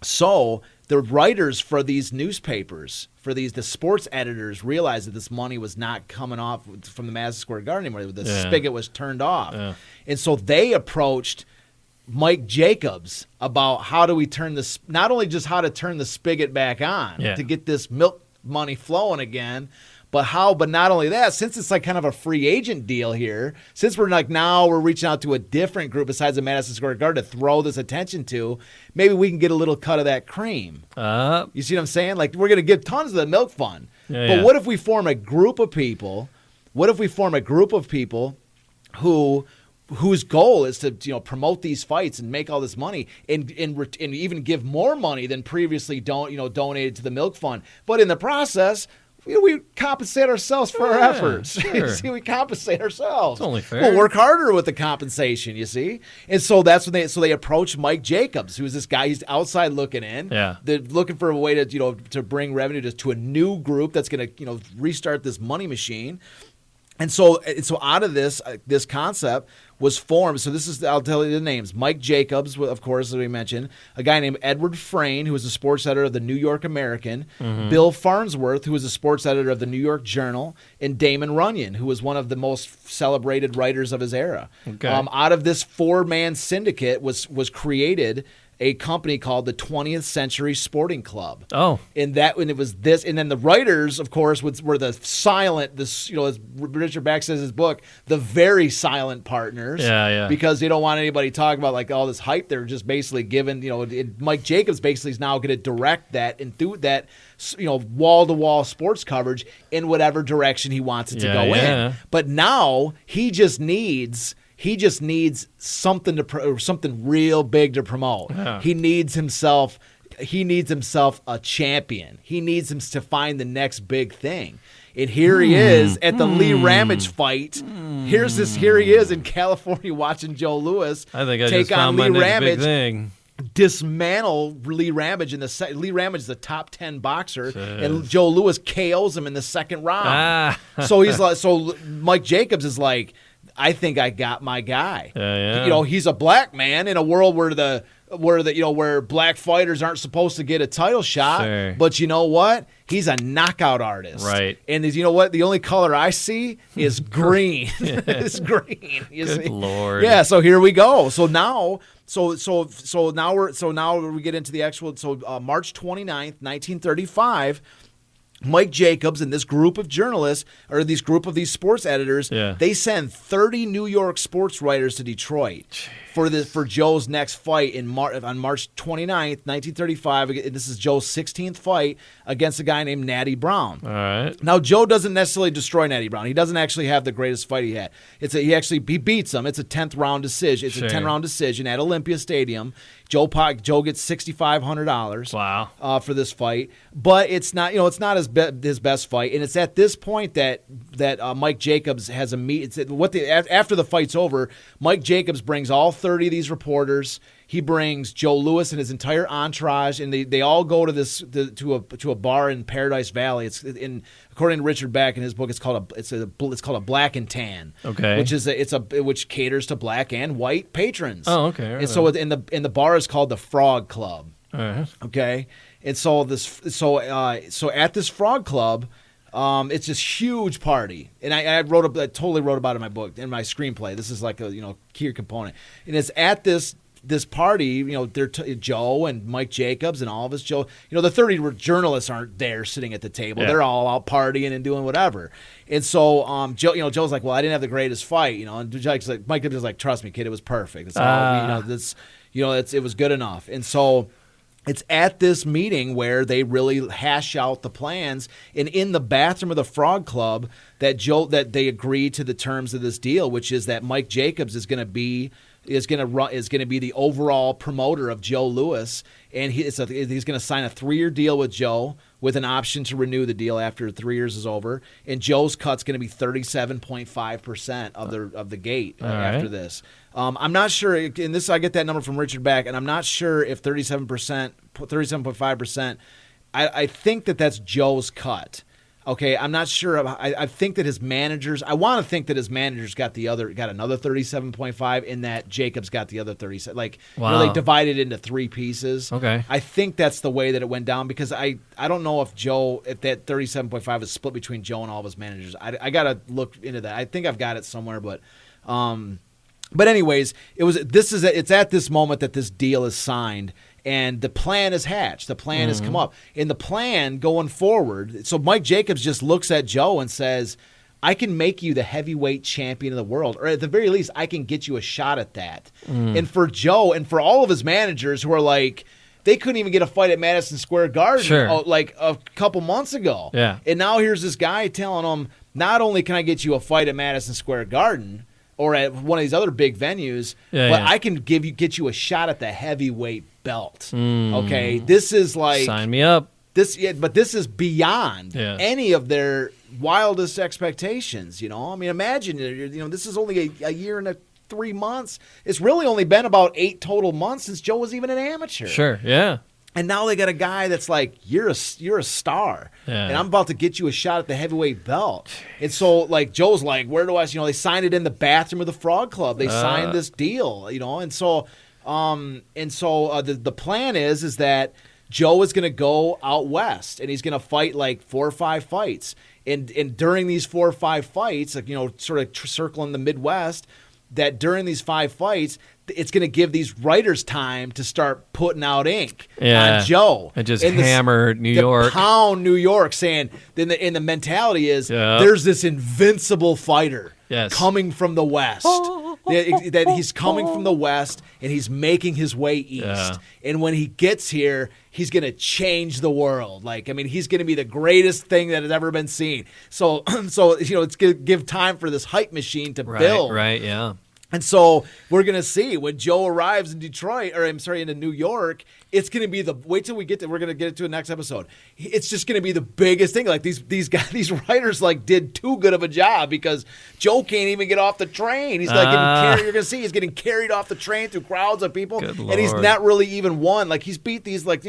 So the writers for these newspapers, the sports editors, realized that this money was not coming off from the Madison Square Garden anymore. The spigot was turned off. Yeah. And so they approached Mike Jacobs about how do we turn this, not only just how to turn the spigot back on to get this milk money flowing again, but not only that, since it's like kind of a free agent deal here, since we're like now we're reaching out to a different group besides the Madison Square Garden to throw this attention to, maybe we can get a little cut of that cream. You see what I'm saying? Like we're going to give tons of the milk fund. But what if we form a group of people? What if we form a group of people whose goal is to promote these fights and make all this money and even give more money than previously donated to the milk fund, but in the process we compensate ourselves for our efforts. Sure. You see, we compensate ourselves. It's only fair. We'll work harder with the compensation, you see. And so that's when they approached Mike Jacobs, who's this guy. He's outside looking in. Yeah. They're looking for a way to bring revenue to a new group that's going to restart this money machine. And so out of this concept was formed. So this is, I'll tell you the names. Mike Jacobs, of course, as we mentioned. A guy named Edward Frayne, who was a sports editor of the New York American. Mm-hmm. Bill Farnsworth, who was a sports editor of the New York Journal. And Damon Runyon, who was one of the most celebrated writers of his era. Okay. Out of this 4-man syndicate was created a company called the 20th Century Sporting Club. Oh. And it was this, and then the writers, of course, were the silent, as Richard Bach says in his book, the very silent partners. Yeah. Because they don't want anybody talking about like all this hype. They're just basically given, Mike Jacobs basically is now going to direct that and do that, wall-to-wall sports coverage in whatever direction he wants it to go in. But now he just needs something something real big to promote. Yeah. He needs himself a champion. He needs him to find the next big thing. And here he is at the Lee Ramage fight. Here he is in California watching Joe Louis take on Lee Ramage. Dismantle Lee Ramage Lee Ramage is a top 10 boxer, and Joe Louis KOs him in the second round. So Mike Jacobs is like, I think I got my guy. He's a black man in a world where black fighters aren't supposed to get a title shot. Sure. But you know what? He's a knockout artist. Right. And you know what? The only color I see is green. It's green. Good Lord. Yeah. So here we go. So now we get into the actual. So March 29th, 1935. Mike Jacobs and this group of journalists, or this group of these sports editors, they send 30 New York sports writers to Detroit for Joe's next fight on March 29th, 1935. This is Joe's 16th fight against a guy named Natty Brown. All right. Now, Joe doesn't necessarily destroy Natty Brown. He doesn't actually have the greatest fight he had. He beats him. It's a 10th round decision. It's a 10-round decision at Olympia Stadium. Joe gets $6,500. Wow. For this fight, but it's not his best fight, and it's at this point that Mike Jacobs has a meet. After the fight's over, Mike Jacobs brings all 30 of these reporters. He brings Joe Louis and his entire entourage, and they all go to a bar in Paradise Valley. It's according to Richard Bach in his book, it's called a Black and Tan. Okay, which caters to black and white patrons. Oh, okay. Right. And so in the bar is called the Frog Club. All right. Okay, and so at this Frog Club. It's this huge party, and I totally wrote about it in my book, in my screenplay. This is like a key component, and it's at this party. Joe and Mike Jacobs and all of us. Joe, the 30 journalists aren't there sitting at the table. Yeah. They're all out partying and doing whatever. And so Joe's like, well, I didn't have the greatest fight, and Jake's like, Mike Jacobs is like, trust me, kid, it was perfect. It's all, it was good enough, and so. It's at this meeting where they really hash out the plans, and in the bathroom of the Frog Club, that they agree to the terms of this deal, which is that Mike Jacobs is going to be the overall promoter of Joe Louis, and he's going to sign a 3-year deal with Joe with an option to renew the deal after 3 years is over, and Joe's cut's going to be 37.5% of the gate after this. I'm not sure, and this I get that number from Richard Bach, and I'm not sure if 37.5%. I think that's Joe's cut. Okay, I'm not sure. I think that his managers. I want to think that his managers got another 37.5, and that Jacobs got the other 37. Like, Wow. they divided it into 3 pieces. Okay. I think that's the way that it went down, because I don't know if that 37.5 is split between Joe and all of his managers. I gotta look into that. I think I've got it somewhere, but anyways, it's at this moment that this deal is signed. And the plan is hatched. The plan has come up. And the plan going forward, so Mike Jacobs just looks at Joe and says, I can make you the heavyweight champion of the world. Or at the very least, I can get you a shot at that. And for Joe and for all of his managers who are like, they couldn't even get a fight at Madison Square Garden like a couple months ago. Yeah. And now here's this guy telling them, not only can I get you a fight at Madison Square Garden or at one of these other big venues, but I can get you a shot at the heavyweight belt. Okay, this is like, sign me up. But this is beyond any of their wildest expectations. I mean, imagine, this is only a year and 3 months. It's really only been about 8 total months since Joe was even an amateur. Sure, yeah. And now they got a guy that's like, you're a star, and I'm about to get you a shot at the heavyweight belt. And so, like, Joe's like, where do I? They signed it in the bathroom of the Frog Club. They signed this deal, and so the plan is that Joe is going to go out west, and he's going to fight like 4 or 5 fights, and during these 4 or 5 fights, like, sort of circling the Midwest, that during these 5 fights, it's going to give these writers time to start putting out ink on Joe. And just hammer New York. Pound New York, saying, and the mentality is, there's this invincible fighter coming from the West. That he's coming from the West, and he's making his way east. Yeah. And when he gets here, he's going to change the world. Like, I mean, he's going to be the greatest thing that has ever been seen. So it's going to give time for this hype machine to build. Right, yeah. And so we're going to see when Joe arrives in into New York, it's going to be wait till we get to, we're going to get to the next episode. It's just going to be the biggest thing. Like these guys, these writers like did too good of a job, because Joe can't even get off the train. He's like you're going to see he's getting carried off the train through crowds of people. And he's not really even won. Like, he's beat these, like,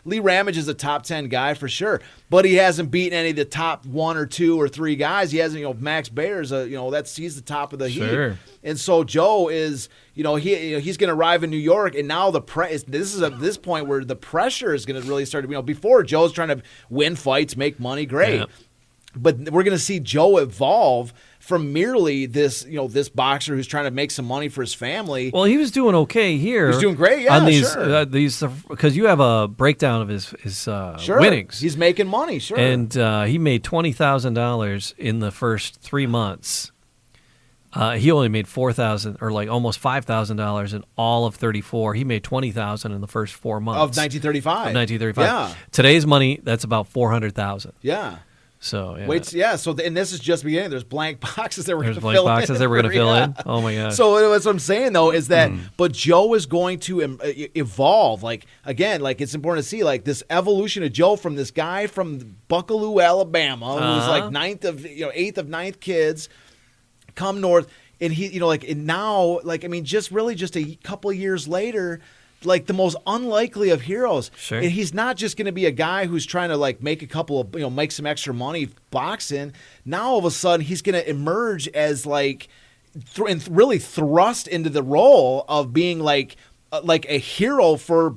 Lee Ramage is a top 10 guy for sure, but he hasn't beaten any of the top 1 or 2 or 3 guys. He hasn't, Max Bayer's he's the top of the heap. And so Joe is, he's going to arrive in New York, and now this is at this point where the pressure is going to really start to, before Joe's trying to win fights, make money, great. Yeah. But we're going to see Joe evolve from merely this, this boxer who's trying to make some money for his family. Well, he was doing okay here. He's doing great, yeah, on these, sure. Because you have a breakdown of his sure. winnings. He's making money, sure. And he made $20,000 in the first 3 months. He only made $4,000 or like almost $5,000 in all of 34. He made $20,000 in the first 4 months of 1935. Yeah. Today's money, that's about $400,000. Yeah. So and this is just beginning. There's blank boxes that we're going to fill in. There's blank boxes that we're going to fill in. Oh my gosh. So that's what I'm saying though, is that but Joe is going to evolve. Like, again, like, it's important to see, like, this evolution of Joe from this guy from Buckaloo, Alabama, who was like 8th of 9th kids, come north, and he, and now, like, I mean, just a couple of years later, like, the most unlikely of heroes. Sure. And he's not just going to be a guy who's trying to, like, make a couple of, make some extra money boxing. Now all of a sudden he's going to emerge as, like, and really thrust into the role of being like a hero for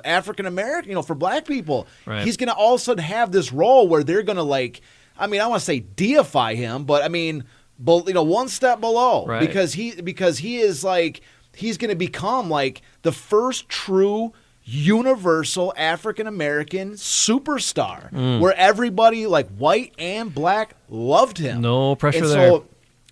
African American, for black people. Right. He's going to all of a sudden have this role where they're going to, like, I mean, I want to say deify him, but I mean, one step below, right. because he is like, he's going to become like the first true universal African American superstar, where everybody, like white and black, loved him. No pressure and there. So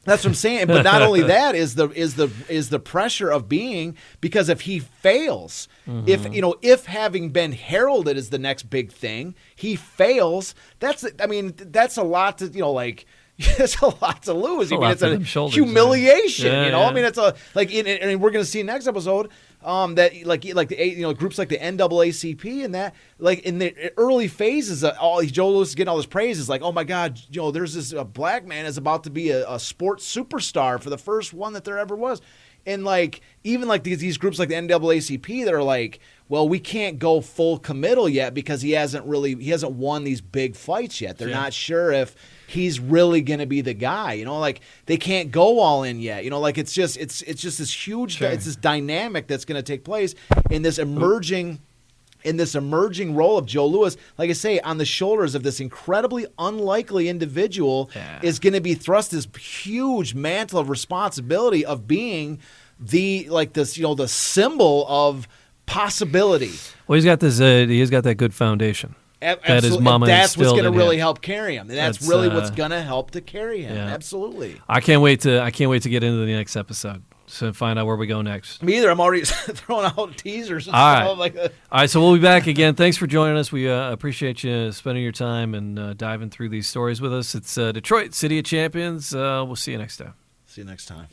that's what I'm saying. But not only that is the pressure of being, because if he fails, if having been heralded as the next big thing, he fails, that's a lot to, like, it's a lot to lose. It's a humiliation. I mean, it's a and we're going to see next episode that the groups like the NAACP and that, like, in the early phases, Joe Louis is getting all this praise. Is like, oh my God, there's this black man is about to be a sports superstar for the first one that there ever was. And like even like these groups like the NAACP that are like, well, we can't go full committal yet because he hasn't won these big fights yet. They're not sure if he's really going to be the guy. Like they can't go all in yet. Like it's just this huge it's this dynamic that's going to take place in this emerging role of Joe Louis. Like I say, on the shoulders of this incredibly unlikely individual is going to be thrust this huge mantle of responsibility of being the symbol of possibility. Well, he's got this. He's got that good foundation. That his mama. That's what's going to really help carry him. And that's really what's going to help to carry him. Yeah. Absolutely. I can't wait to get into the next episode to find out where we go next. Me either. I'm already throwing out teasers and stuff like that. All right. So we'll be back again. Thanks for joining us. We appreciate you spending your time and diving through these stories with us. It's Detroit, City of Champions. We'll see you next time. See you next time.